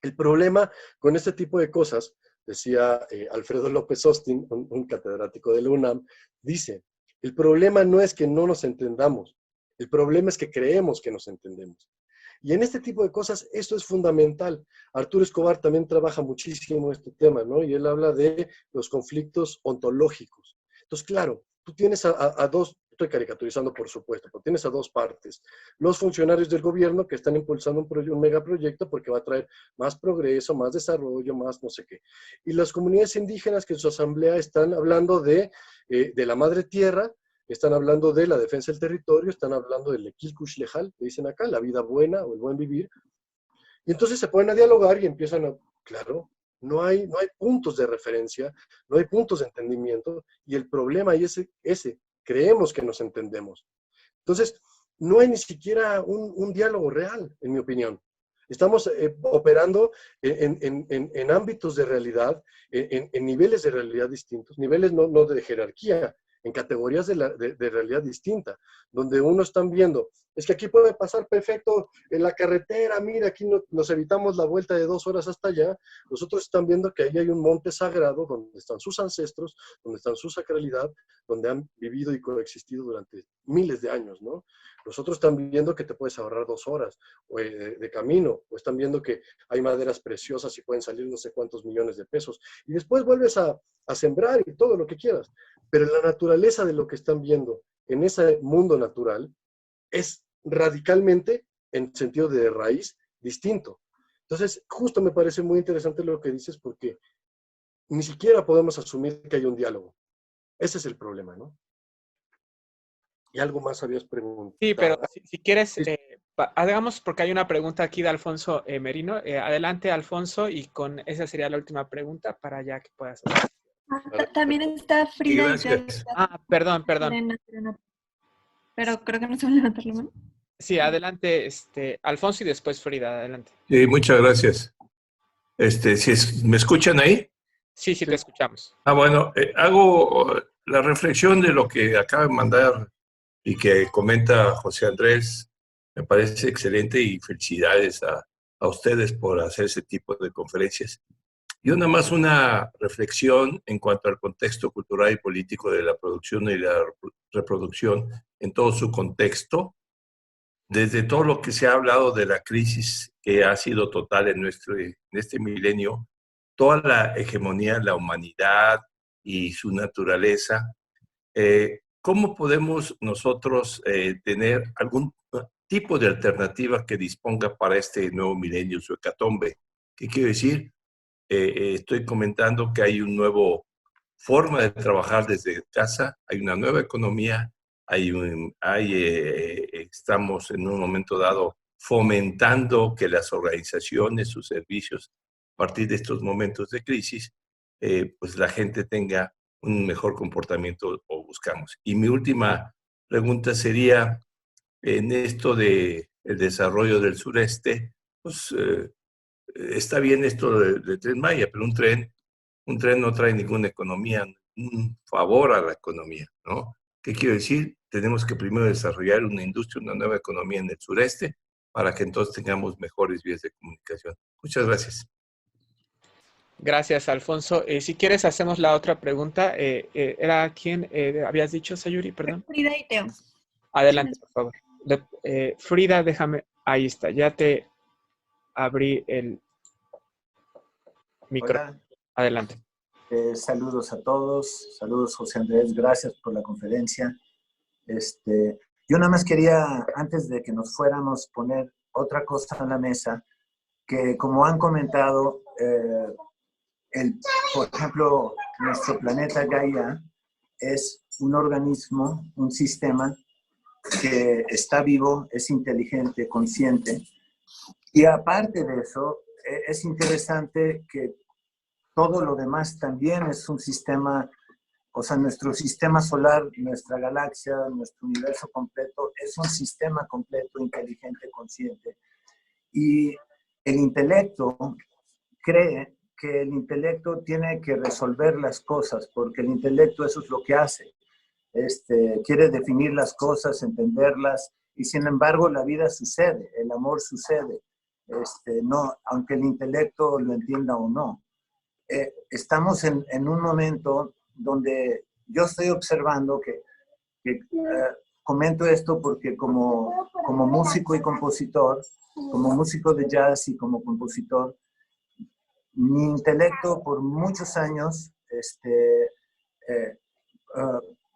El problema con este tipo de cosas, decía Alfredo López Austin, un catedrático de la UNAM, dice, el problema no es que no nos entendamos, el problema es que creemos que nos entendemos. Y en este tipo de cosas, esto es fundamental. Arturo Escobar también trabaja muchísimo este tema, ¿no? Y él habla de los conflictos ontológicos. Entonces, claro, tú tienes a dos, estoy caricaturizando por supuesto, pero tienes a dos partes. Los funcionarios del gobierno que están impulsando un megaproyecto porque va a traer más progreso, más desarrollo, más no sé qué. Y las comunidades indígenas que en su asamblea están hablando de la madre tierra, están hablando de la defensa del territorio, están hablando del Equilcush Lejal, que dicen acá, la vida buena o el buen vivir. Y entonces se ponen a dialogar y empiezan a, claro, no hay puntos de referencia, no hay puntos de entendimiento, y el problema ahí es ese, creemos que nos entendemos. Entonces, no hay ni siquiera un diálogo real, en mi opinión. Estamos operando en ámbitos de realidad, en niveles de realidad distintos, niveles no de jerarquía, en categorías de realidad distinta, donde uno están viendo, es que aquí puede pasar perfecto en la carretera, mira, aquí nos evitamos la vuelta de 2 horas hasta allá, los otros están viendo que ahí hay un monte sagrado donde están sus ancestros, donde están su sacralidad, donde han vivido y coexistido durante miles de años, ¿no? Los otros están viendo que te puedes ahorrar 2 horas de camino, o están viendo que hay maderas preciosas y pueden salir no sé cuántos millones de pesos, y después vuelves a sembrar y todo lo que quieras. Pero la naturaleza de lo que están viendo en ese mundo natural es radicalmente, en sentido de raíz, distinto. Entonces, justo me parece muy interesante lo que dices porque ni siquiera podemos asumir que hay un diálogo. Ese es el problema, ¿no? Y algo más habías preguntado. Sí, pero si quieres, hagamos, porque hay una pregunta aquí de Alfonso Merino. Adelante, Alfonso, y con esa sería la última pregunta para ya que puedas hacer. También está Frida. Gracias. Perdón. Pero creo que no se va a levantar la mano. Sí, adelante, Alfonso y después Frida, adelante. Sí, muchas gracias. ¿Me escuchan ahí? Sí, te escuchamos. Bueno, hago la reflexión de lo que acaba de mandar y que comenta José Andrés. Me parece excelente y felicidades a ustedes por hacer ese tipo de conferencias. Yo nada más una reflexión en cuanto al contexto cultural y político de la producción y la reproducción en todo su contexto. Desde todo lo que se ha hablado de la crisis que ha sido total en este milenio, toda la hegemonía de la humanidad y su naturaleza, ¿cómo podemos nosotros tener algún tipo de alternativa que disponga para este nuevo milenio, su hecatombe? ¿Qué quiero decir? Estoy comentando que hay una nueva forma de trabajar desde casa, hay una nueva economía, estamos en un momento dado fomentando que las organizaciones, sus servicios, a partir de estos momentos de crisis, pues la gente tenga un mejor comportamiento o buscamos. Y mi última pregunta sería, en esto del desarrollo del sureste, pues está bien esto de Tren Maya, pero un tren no trae ninguna economía, un favor a la economía, ¿no? ¿Qué quiero decir? Tenemos que primero desarrollar una industria, una nueva economía en el sureste, para que entonces tengamos mejores vías de comunicación. Muchas gracias. Gracias, Alfonso. Si quieres, hacemos la otra pregunta. ¿Era quién habías dicho, Sayuri? Perdón. Frida y Teo. Adelante, por favor. Frida, déjame. Ahí está. Ya te abrí el micrófono. Hola. Adelante. Saludos a todos. Saludos, José Andrés. Gracias por la conferencia. Yo nada más quería, antes de que nos fuéramos, poner otra cosa en la mesa, que como han comentado, por ejemplo, nuestro planeta Gaia es un organismo, un sistema que está vivo, es inteligente, consciente. Y aparte de eso, es interesante que todo lo demás también es un sistema, o sea, nuestro sistema solar, nuestra galaxia, nuestro universo completo, es un sistema completo, inteligente, consciente. Y el intelecto cree que el intelecto tiene que resolver las cosas, porque el intelecto eso es lo que hace. Quiere definir las cosas, entenderlas, y sin embargo la vida sucede, el amor sucede, no, aunque el intelecto lo entienda o no. Estamos en un momento donde yo estoy observando que comento esto porque como músico y compositor, como músico de jazz y como compositor, mi intelecto por muchos años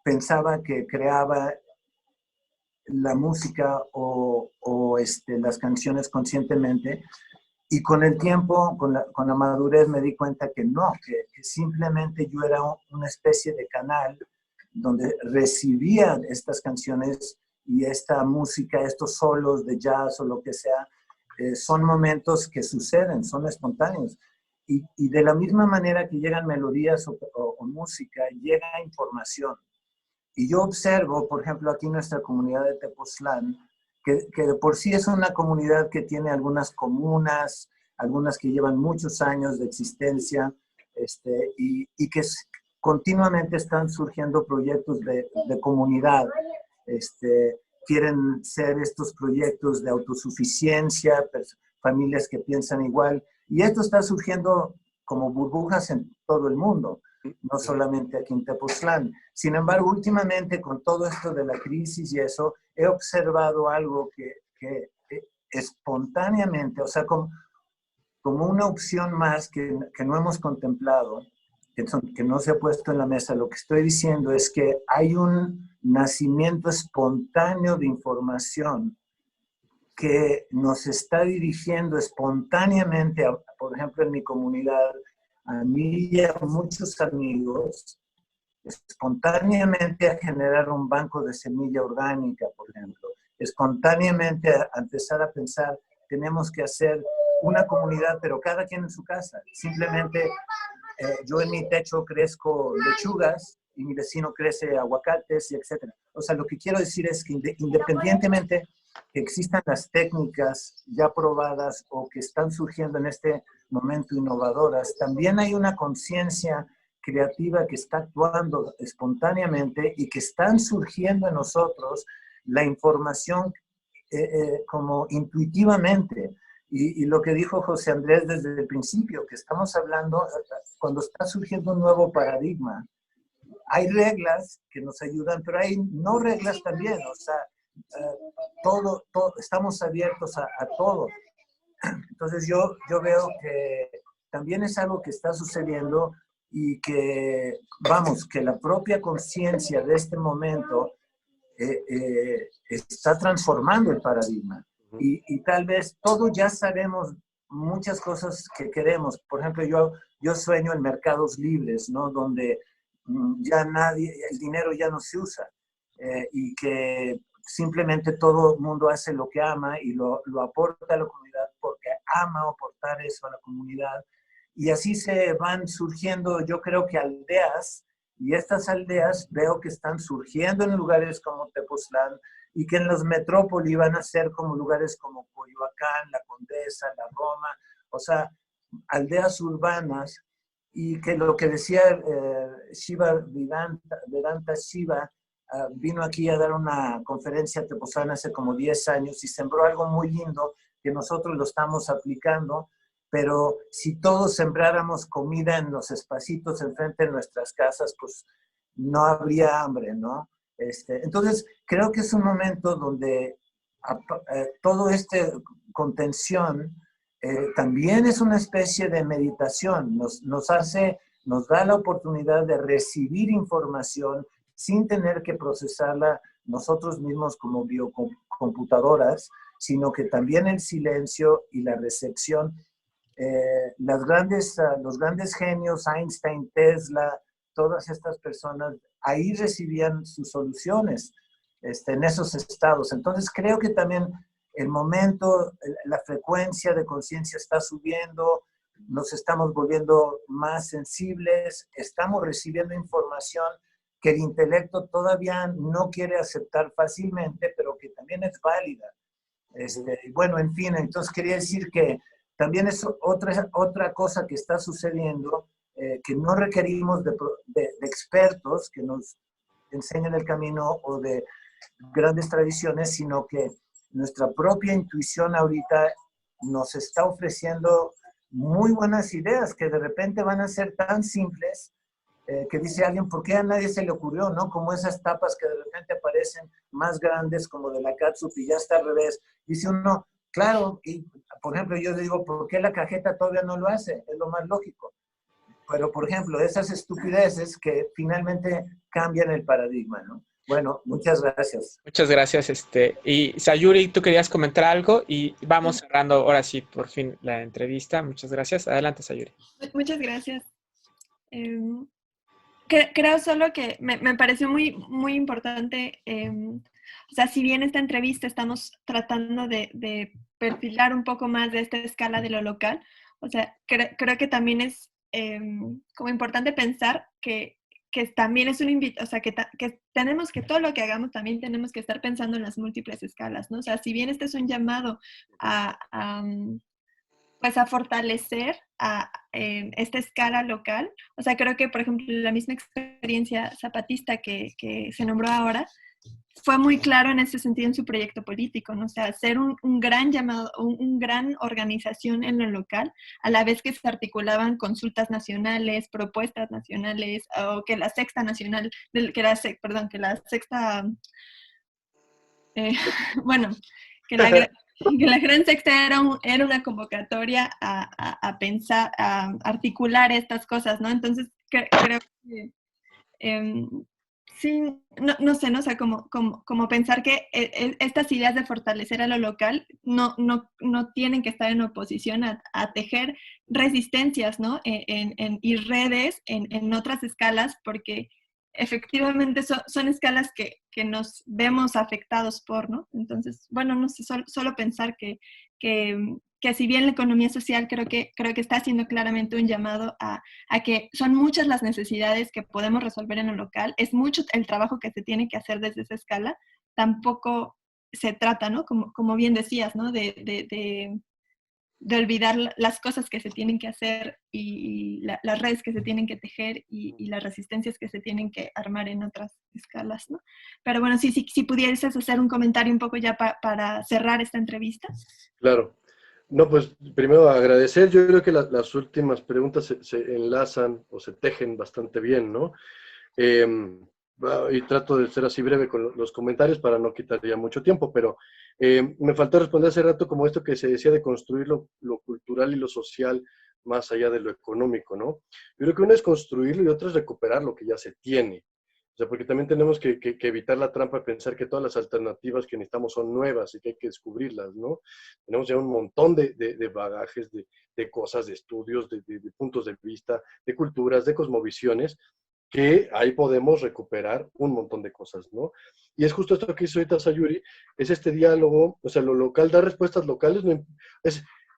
pensaba que creaba la música o las canciones conscientemente, y con el tiempo, con la madurez, me di cuenta que no, que simplemente yo era una especie de canal donde recibía estas canciones y esta música, estos solos de jazz o lo que sea, son momentos que suceden, son espontáneos. Y de la misma manera que llegan melodías o música, llega información. Y yo observo, por ejemplo, aquí en nuestra comunidad de Tepoztlán, que de por sí es una comunidad que tiene algunas comunas, algunas que llevan muchos años de existencia, y que continuamente están surgiendo proyectos de comunidad. Quieren ser estos proyectos de autosuficiencia, familias que piensan igual, y esto está surgiendo como burbujas en todo el mundo, no solamente aquí en Tepoztlán. Sin embargo, últimamente con todo esto de la crisis y eso, he observado algo que espontáneamente, o sea, como una opción más que no hemos contemplado, que no se ha puesto en la mesa. Lo que estoy diciendo es que hay un nacimiento espontáneo de información que nos está dirigiendo espontáneamente, por ejemplo, en mi comunidad, a mí y a muchos amigos espontáneamente a generar un banco de semilla orgánica, por ejemplo, espontáneamente a empezar a pensar, tenemos que hacer una comunidad, pero cada quien en su casa. Simplemente yo en mi techo crezco lechugas y mi vecino crece aguacates y etcétera. O sea, lo que quiero decir es que independientemente que existan las técnicas ya probadas o que están surgiendo en este momento innovadoras, también hay una conciencia creativa que está actuando espontáneamente y que están surgiendo en nosotros la información como intuitivamente. Y lo que dijo José Andrés desde el principio, que estamos hablando, cuando está surgiendo un nuevo paradigma, hay reglas que nos ayudan, pero hay no reglas también, o sea, todo, estamos abiertos a todo. Entonces yo veo que también es algo que está sucediendo y que, vamos, que la propia conciencia de este momento está transformando el paradigma. Y tal vez todos ya sabemos muchas cosas que queremos. Por ejemplo, yo sueño en mercados libres, ¿no? Donde ya el dinero ya no se usa y que simplemente todo el mundo hace lo que ama y lo aporta a la comunidad porque ama aportar eso a la comunidad. Y así se van surgiendo, yo creo que aldeas, y estas aldeas veo que están surgiendo en lugares como Tepoztlán y que en las metrópolis van a ser como lugares como Coyoacán, La Condesa, La Roma, o sea, aldeas urbanas, y que lo que decía Shiva Vedanta Shiva, vino aquí a dar una conferencia a Tepoztlán hace como 10 años y sembró algo muy lindo que nosotros lo estamos aplicando, pero si todos sembráramos comida en los espacitos enfrente de nuestras casas, pues no habría hambre, ¿no? Entonces, creo que es un momento donde todo contención también es una especie de meditación, nos da la oportunidad de recibir información sin tener que procesarla nosotros mismos como biocomputadoras, sino que también el silencio y la recepción. Los grandes genios, Einstein, Tesla, todas estas personas, ahí recibían sus soluciones en esos estados. Entonces creo que también el momento, la frecuencia de conciencia está subiendo, nos estamos volviendo más sensibles, estamos recibiendo información que el intelecto todavía no quiere aceptar fácilmente, pero que también es válida. Bueno, en fin, entonces quería decir que también es otra cosa que está sucediendo, que no requerimos de expertos que nos enseñen el camino o de grandes tradiciones, sino que nuestra propia intuición ahorita nos está ofreciendo muy buenas ideas que de repente van a ser tan simples que dice alguien, ¿por qué a nadie se le ocurrió, no? Como esas tapas que de repente parecen más grandes como de la catsup y ya está al revés. Dice uno, claro, y por ejemplo yo digo, ¿por qué la cajeta todavía no lo hace? Es lo más lógico. Pero por ejemplo, esas estupideces que finalmente cambian el paradigma, ¿no? Bueno, muchas gracias. Muchas gracias. Y Sayuri, tú querías comentar algo y vamos cerrando ahora sí, por fin, la entrevista. Muchas gracias. Adelante, Sayuri. Muchas gracias. Creo solo que me pareció muy, muy importante, o sea, si bien esta entrevista estamos tratando de perfilar un poco más de esta escala de lo local, o sea, creo que también es como importante pensar que también es un invito, o sea, que tenemos que todo lo que hagamos también tenemos que estar pensando en las múltiples escalas, ¿no? O sea, si bien este es un llamado pues a fortalecer esta escala local, o sea, creo que, por ejemplo, la misma experiencia zapatista que se nombró ahora, fue muy claro en ese sentido en su proyecto político, ¿no? O sea, hacer un gran llamado, un gran organización en lo local, a la vez que se articulaban consultas nacionales, propuestas nacionales, o que la sexta nacional, que la sexta, bueno, que la Gran Sexta era una convocatoria a pensar, a articular estas cosas, ¿no? Entonces, creo que Sí, no sé, ¿no? O sea, como pensar que estas ideas de fortalecer a lo local no tienen que estar en oposición a tejer resistencias, ¿no? Y redes en otras escalas, porque efectivamente son escalas que nos vemos afectados por, ¿no? Entonces, bueno, no sé, solo pensar que si bien la economía social creo que está haciendo claramente un llamado a que son muchas las necesidades que podemos resolver en lo local, es mucho el trabajo que se tiene que hacer desde esa escala, tampoco se trata, ¿no? Como bien decías, ¿no? De olvidar las cosas que se tienen que hacer y las redes que se tienen que tejer y las resistencias que se tienen que armar en otras escalas, ¿no? Pero bueno, si pudieses hacer un comentario un poco ya para cerrar esta entrevista. Claro. No, pues primero agradecer. Yo creo que las últimas preguntas se enlazan o se tejen bastante bien, ¿no? Y trato de ser así breve con los comentarios para no quitar ya mucho tiempo, pero me faltó responder hace rato como esto que se decía de construir lo cultural y lo social más allá de lo económico, ¿no? Yo creo que uno es construirlo y otro es recuperar lo que ya se tiene. O sea, porque también tenemos que evitar la trampa de pensar que todas las alternativas que necesitamos son nuevas y que hay que descubrirlas, ¿no? Tenemos ya un montón de bagajes, de cosas, de estudios, de puntos de vista, de culturas, de cosmovisiones, que ahí podemos recuperar un montón de cosas, ¿no? Y es justo esto que hizo ahorita Sayuri, es este diálogo, o sea, lo local, dar respuestas locales, no,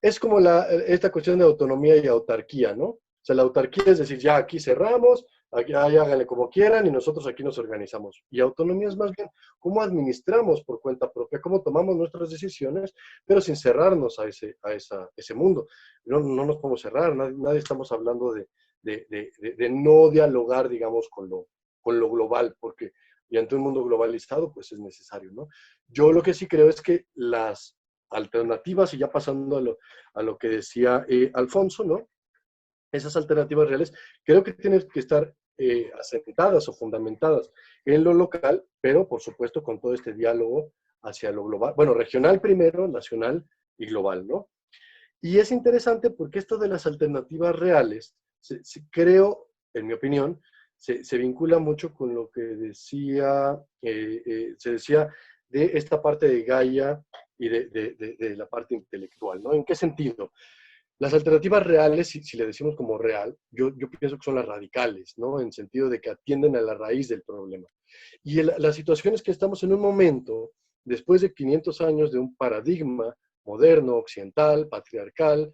es como esta cuestión de autonomía y autarquía, ¿no? O sea, la autarquía es decir, ya aquí cerramos, aquí háganle como quieran y nosotros aquí nos organizamos. Y autonomía es más bien cómo administramos por cuenta propia, cómo tomamos nuestras decisiones, pero sin cerrarnos a ese mundo. No nos podemos cerrar, nadie estamos hablando de no dialogar, digamos, con lo global, porque y ante un mundo globalizado, pues es necesario, ¿no? Yo lo que sí creo es que las alternativas, y ya pasando a lo que decía Alfonso, ¿no? Esas alternativas reales, creo que tienen que estar asentadas o fundamentadas en lo local, pero por supuesto con todo este diálogo hacia lo global, bueno, regional primero, nacional y global, ¿no? Y es interesante porque esto de las alternativas reales, creo, en mi opinión, se vincula mucho con lo que se decía de esta parte de Gaia y de la parte intelectual, ¿no? ¿En qué sentido? Las alternativas reales, si le decimos como real, yo pienso que son las radicales, ¿no? En sentido de que atienden a la raíz del problema. Y la situación es que estamos en un momento, después de 500 años de un paradigma moderno, occidental, patriarcal,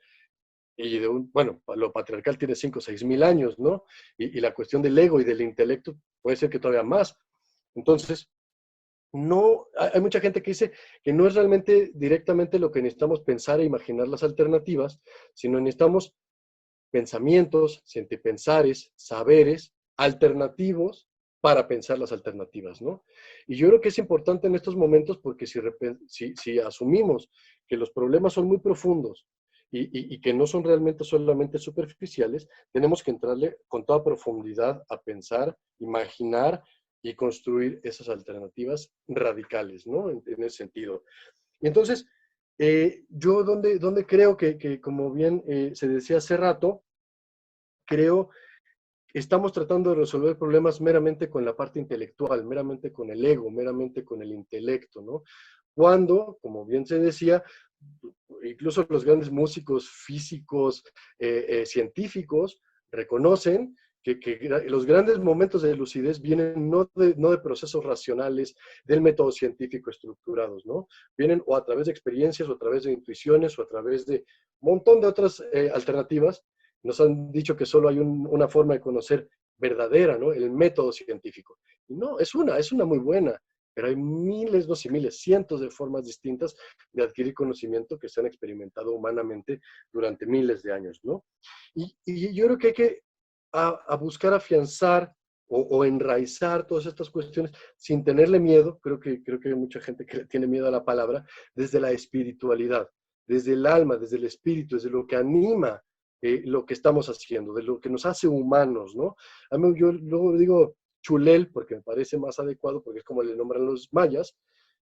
y bueno, lo patriarcal tiene 5 o 6 mil años, ¿no? Y la cuestión del ego y del intelecto puede ser que todavía más. Entonces, no, hay mucha gente que dice que no es realmente directamente lo que necesitamos pensar e imaginar las alternativas, sino necesitamos pensamientos, sentipensares, saberes alternativos para pensar las alternativas, ¿no? Y yo creo que es importante en estos momentos porque si asumimos que los problemas son muy profundos y que no son realmente solamente superficiales, tenemos que entrarle con toda profundidad a pensar, imaginar y construir esas alternativas radicales, ¿no? En ese sentido. Y entonces, yo donde creo que como bien se decía hace rato, creo que estamos tratando de resolver problemas meramente con la parte intelectual, meramente con el ego, meramente con el intelecto, ¿no? Cuando, como bien se decía, incluso los grandes músicos, físicos, científicos, reconocen que los grandes momentos de lucidez vienen no de procesos racionales del método científico estructurados, ¿no? Vienen o a través de experiencias, o a través de intuiciones, o a través de un montón de otras alternativas. Nos han dicho que solo hay una forma de conocer verdadera, ¿no? El método científico. Y no, es una muy buena, pero hay miles, no sé, miles, cientos de formas distintas de adquirir conocimiento que se han experimentado humanamente durante miles de años, ¿no? Y yo creo que hay que a buscar afianzar o enraizar todas estas cuestiones sin tenerle miedo, creo que hay mucha gente que le tiene miedo a la palabra, desde la espiritualidad, desde el alma, desde el espíritu, desde lo que anima lo que estamos haciendo, de lo que nos hace humanos, ¿no? A mí yo luego digo chulel, porque me parece más adecuado, porque es como le nombran los mayas.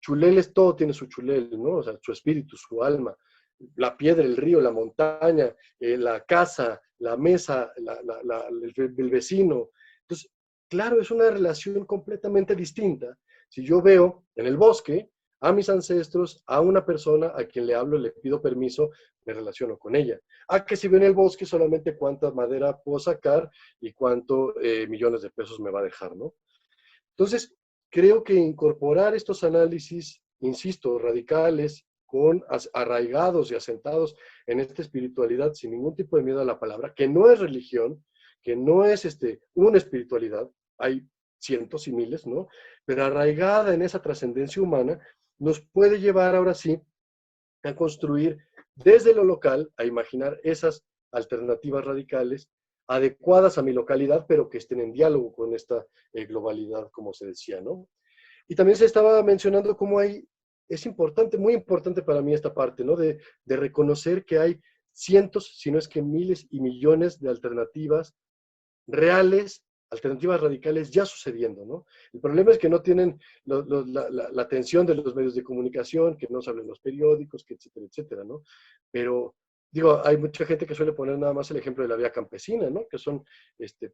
Chulel es todo, tiene su chulel, ¿no? O sea, su espíritu, su alma. La piedra, el río, la montaña, la casa, la mesa, el vecino. Entonces, claro, es una relación completamente distinta. Si yo veo en el bosque a mis ancestros, a una persona a quien le hablo, le pido permiso, me relaciono con ella. A que si veo en el bosque solamente cuánta madera puedo sacar y cuánto millones de pesos me va a dejar, ¿no? Entonces, creo que incorporar estos análisis, insisto, radicales, arraigados y asentados en esta espiritualidad, sin ningún tipo de miedo a la palabra, que no es religión, que no es una espiritualidad, hay cientos y miles, ¿no? Pero arraigada en esa trascendencia humana, nos puede llevar ahora sí a construir desde lo local, a imaginar esas alternativas radicales adecuadas a mi localidad, pero que estén en diálogo con esta globalidad, como se decía, ¿no? Y también se estaba mencionando cómo es importante, muy importante para mí esta parte, ¿no? De reconocer que hay cientos, si no es que miles y millones de alternativas reales, alternativas radicales ya sucediendo, ¿no? El problema es que no tienen la atención de los medios de comunicación, que no se habla en los periódicos, que etcétera, etcétera, ¿no? Pero, digo, hay mucha gente que suele poner nada más el ejemplo de la vía campesina, ¿no? Que son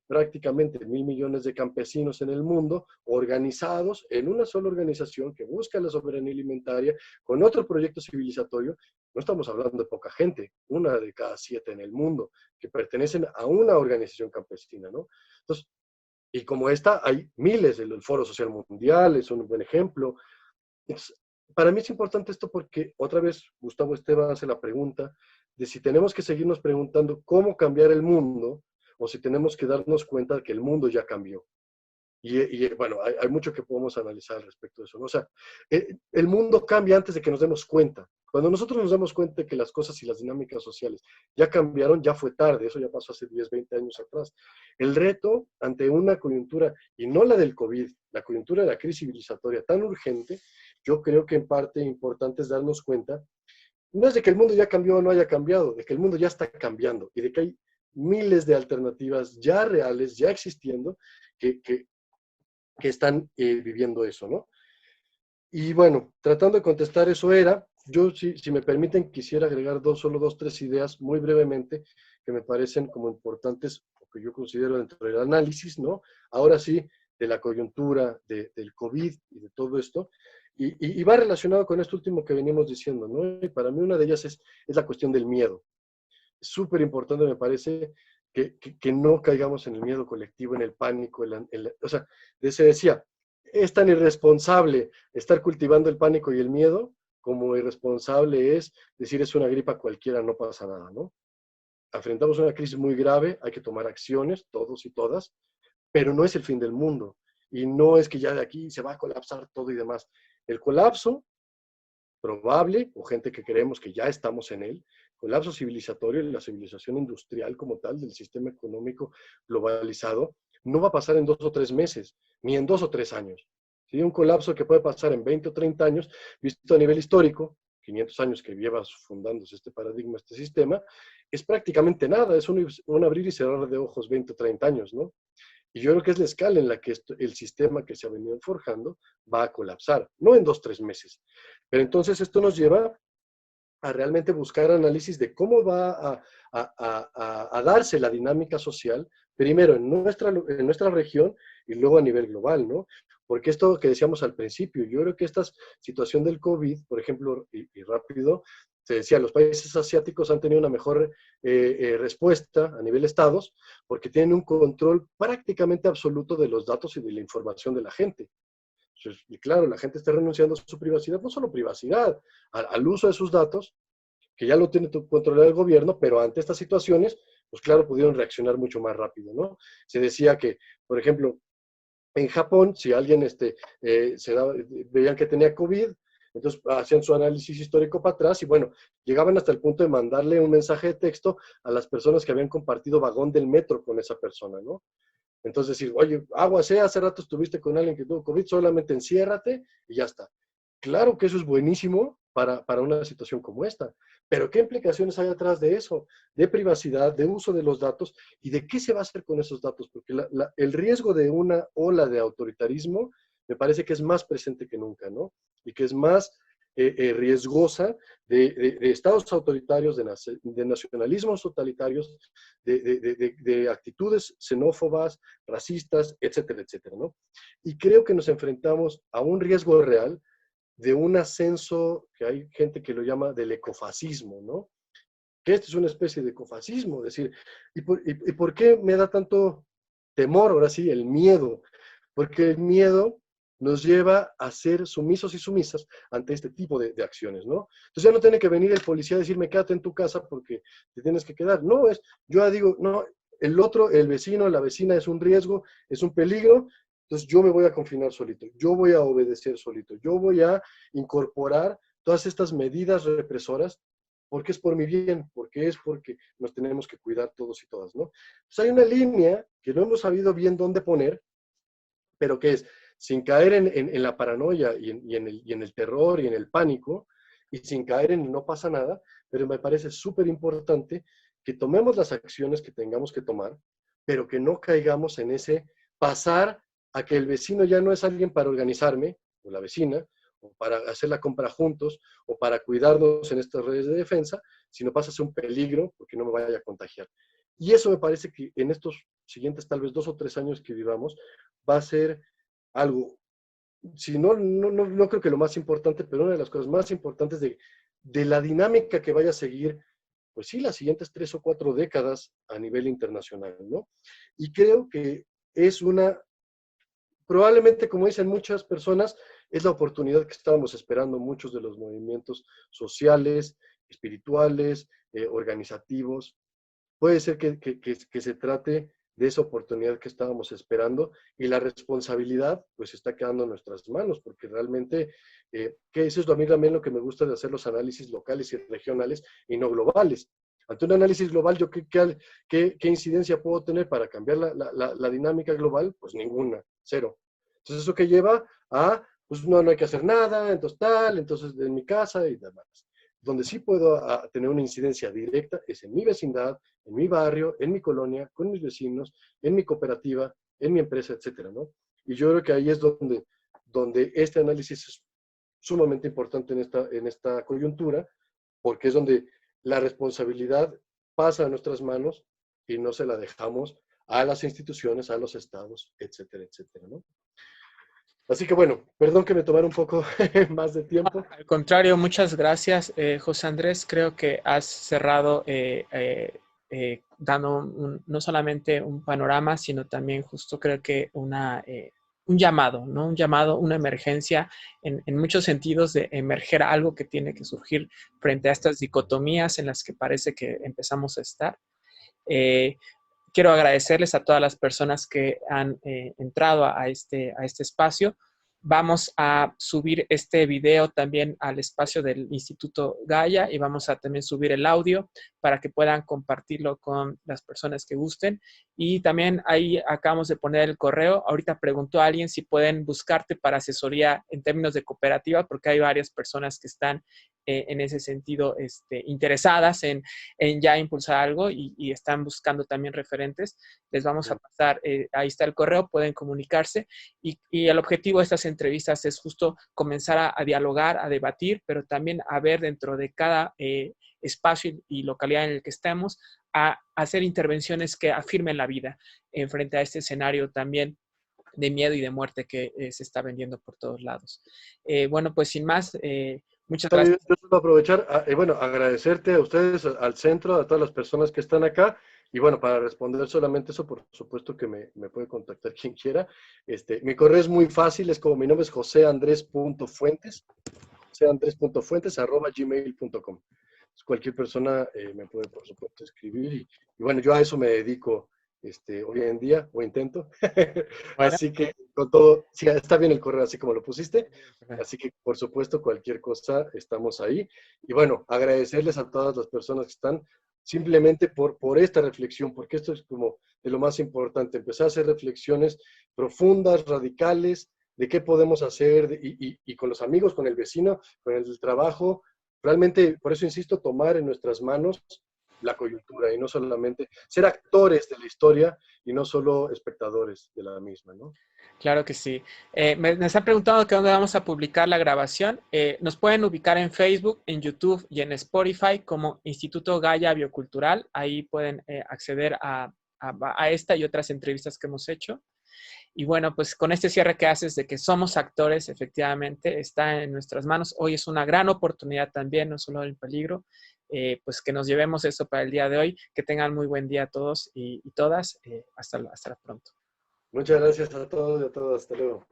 prácticamente 1.000 millones de campesinos en el mundo, organizados en una sola organización que busca la soberanía alimentaria, con otro proyecto civilizatorio. No estamos hablando de poca gente, 1 de cada 7 en el mundo, que pertenecen a una organización campesina, ¿no? Entonces, y como esta, hay miles, el Foro Social Mundial es un buen ejemplo. Entonces, para mí es importante esto porque, otra vez, Gustavo Esteban hace la pregunta de si tenemos que seguirnos preguntando cómo cambiar el mundo o si tenemos que darnos cuenta de que el mundo ya cambió. Y bueno, hay mucho que podemos analizar al respecto de eso, ¿no? O sea, el mundo cambia antes de que nos demos cuenta. Cuando nosotros nos damos cuenta de que las cosas y las dinámicas sociales ya cambiaron, ya fue tarde, eso ya pasó hace 10, 20 años atrás. El reto ante una coyuntura, y no la del COVID, la coyuntura de la crisis civilizatoria tan urgente, yo creo que en parte importante es darnos cuenta, no es de que el mundo ya cambió o no haya cambiado, de que el mundo ya está cambiando y de que hay miles de alternativas ya reales, ya existiendo, que están viviendo eso, ¿no? Y bueno, tratando de contestar eso yo, si me permiten, quisiera agregar solo dos, tres ideas muy brevemente que me parecen como importantes, o que yo considero dentro del análisis, ¿no? Ahora sí, de la coyuntura, del COVID y de todo esto, y va relacionado con esto último que venimos diciendo, ¿no? Y para mí una de ellas es la cuestión del miedo. Es súper importante, me parece, que no caigamos en el miedo colectivo, en el pánico, o sea, se decía, es tan irresponsable estar cultivando el pánico y el miedo como irresponsable es decir es una gripa cualquiera, no pasa nada, ¿no? Enfrentamos una crisis muy grave, hay que tomar acciones, todos y todas, pero no es el fin del mundo. Y no es que ya de aquí se va a colapsar todo y demás. El colapso probable, o gente que creemos que ya estamos en él, colapso civilizatorio, la civilización industrial como tal, del sistema económico globalizado, no va a pasar en 2 o 3 meses, ni en 2 o 3 años. ¿Sí? Un colapso que puede pasar en 20 o 30 años, visto a nivel histórico, 500 años que lleva fundándose este paradigma, este sistema, es prácticamente nada, es un abrir y cerrar de ojos 20 o 30 años, ¿no? Y yo creo que es la escala en la que el sistema que se ha venido forjando va a colapsar, no en 2 o 3 meses. Pero entonces esto nos lleva a realmente buscar análisis de cómo va a darse la dinámica social, primero en nuestra región y luego a nivel global, ¿no? Porque esto que decíamos al principio, yo creo que esta situación del COVID, por ejemplo, y rápido, se decía, los países asiáticos han tenido una mejor respuesta a nivel estados porque tienen un control prácticamente absoluto de los datos y de la información de la gente. Y claro, la gente está renunciando a su privacidad, no solo privacidad, al uso de sus datos, que ya lo tiene controlado el gobierno, pero ante estas situaciones, pues claro, pudieron reaccionar mucho más rápido, ¿no? Se decía que, por ejemplo, en Japón, si alguien veían que tenía COVID, entonces hacían su análisis histórico para atrás y bueno, llegaban hasta el punto de mandarle un mensaje de texto a las personas que habían compartido vagón del metro con esa persona, ¿no? Entonces decir, oye, aguas, hace rato estuviste con alguien que tuvo COVID, solamente enciérrate y ya está. Claro que eso es buenísimo para una situación como esta, pero ¿qué implicaciones hay atrás de eso? De privacidad, de uso de los datos y de qué se va a hacer con esos datos, porque el riesgo de una ola de autoritarismo me parece que es más presente que nunca, ¿no? Y que es más riesgosa de estados autoritarios, de nacionalismos totalitarios, de actitudes xenófobas, racistas, etcétera, etcétera, ¿no? Y creo que nos enfrentamos a un riesgo real de un ascenso, que hay gente que lo llama del ecofascismo, ¿no? Que esto es una especie de ecofascismo, es decir, ¿y por qué me da tanto temor, ahora sí, el miedo? Porque el miedo nos lleva a ser sumisos y sumisas ante este tipo de acciones, ¿no? Entonces ya no tiene que venir el policía a decirme, quédate en tu casa porque te tienes que quedar. No, yo ya digo, no, el otro, el vecino, la vecina es un riesgo, es un peligro, entonces yo me voy a confinar solito, yo voy a obedecer solito, yo voy a incorporar todas estas medidas represoras porque es por mi bien, porque nos tenemos que cuidar todos y todas, ¿no? Entonces hay una línea que no hemos sabido bien dónde poner, pero que es sin caer en la paranoia y en el terror y en el pánico, y sin caer en no pasa nada, pero me parece súper importante que tomemos las acciones que tengamos que tomar, pero que no caigamos en ese pasar a que el vecino ya no es alguien para organizarme, o la vecina, o para hacer la compra juntos, o para cuidarnos en estas redes de defensa, sino pasa a ser un peligro porque no me vaya a contagiar. Y eso me parece que en estos siguientes tal vez 2 o 3 años que vivamos, va a ser algo, si no creo que lo más importante, pero una de las cosas más importantes de la dinámica que vaya a seguir, pues sí, las siguientes 3 o 4 décadas a nivel internacional, ¿no? Y creo que es probablemente, como dicen muchas personas, es la oportunidad que estábamos esperando muchos de los movimientos sociales, espirituales, organizativos. Puede ser que se trate de esa oportunidad que estábamos esperando y la responsabilidad pues está quedando en nuestras manos, porque realmente, que eso es a mí también lo que me gusta de hacer los análisis locales y regionales y no globales. Ante un análisis global, ¿yo qué incidencia puedo tener para cambiar la dinámica global? Pues ninguna, cero. Entonces, ¿eso que lleva a, pues no hay que hacer nada, entonces en mi casa y demás? Donde sí puedo tener una incidencia directa es en mi vecindad, en mi barrio, en mi colonia, con mis vecinos, en mi cooperativa, en mi empresa, etcétera, ¿no? Y yo creo que ahí es donde este análisis es sumamente importante en esta coyuntura, porque es donde la responsabilidad pasa a nuestras manos y no se la dejamos a las instituciones, a los estados, etcétera, etcétera, ¿no? Así que bueno, perdón que me tomara un poco más de tiempo. Al contrario, muchas gracias, José Andrés. Creo que has cerrado dando no solamente un panorama, sino también justo creo que un llamado, ¿no? Un llamado, una emergencia en muchos sentidos de emerger algo que tiene que surgir frente a estas dicotomías en las que parece que empezamos a estar. Quiero agradecerles a todas las personas que han entrado a este espacio. Vamos a subir este video también al espacio del Instituto Gaia y vamos a también subir el audio para que puedan compartirlo con las personas que gusten. Y también ahí acabamos de poner el correo. Ahorita preguntó a alguien si pueden buscarte para asesoría en términos de cooperativa, porque hay varias personas que están en ese sentido interesadas en ya impulsar algo y están buscando también referentes. Les vamos a pasar, ahí está el correo, pueden comunicarse y el objetivo de estas entrevistas es justo comenzar a dialogar, a debatir, pero también a ver dentro de cada espacio y localidad en el que estemos, a hacer intervenciones que afirmen la vida frente a este escenario también de miedo y de muerte que se está vendiendo por todos lados. Bueno, pues sin más, muchas gracias. Yo quiero aprovechar, agradecerte a ustedes, al centro, a todas las personas que están acá. Y bueno, para responder solamente eso, por supuesto que me puede contactar quien quiera. Mi correo es muy fácil, es como mi nombre es joseandres.fuentes, joseandres.fuentes@gmail.com. Cualquier persona me puede, por supuesto, escribir. Y bueno, yo a eso me dedico hoy en día, o intento. Bueno. Así que con todo, sí, está bien el correo así como lo pusiste. Así que, por supuesto, cualquier cosa, estamos ahí. Y bueno, agradecerles a todas las personas que están simplemente por esta reflexión, porque esto es como de lo más importante, empezar a hacer reflexiones profundas, radicales, de qué podemos hacer y con los amigos, con el vecino, con el trabajo. Realmente, por eso insisto, tomar en nuestras manos la coyuntura y no solamente ser actores de la historia y no solo espectadores de la misma, ¿no? Claro que sí. Me están preguntando que dónde vamos a publicar la grabación. Nos pueden ubicar en Facebook, en YouTube y en Spotify como Instituto Gaia Biocultural. Ahí pueden acceder a esta y otras entrevistas que hemos hecho. Y bueno, pues con este cierre que haces de que somos actores, efectivamente, está en nuestras manos. Hoy es una gran oportunidad también, no solo el peligro, pues que nos llevemos eso para el día de hoy. Que tengan muy buen día a todos y todas. Hasta pronto. Muchas gracias a todos y a todas. Hasta luego.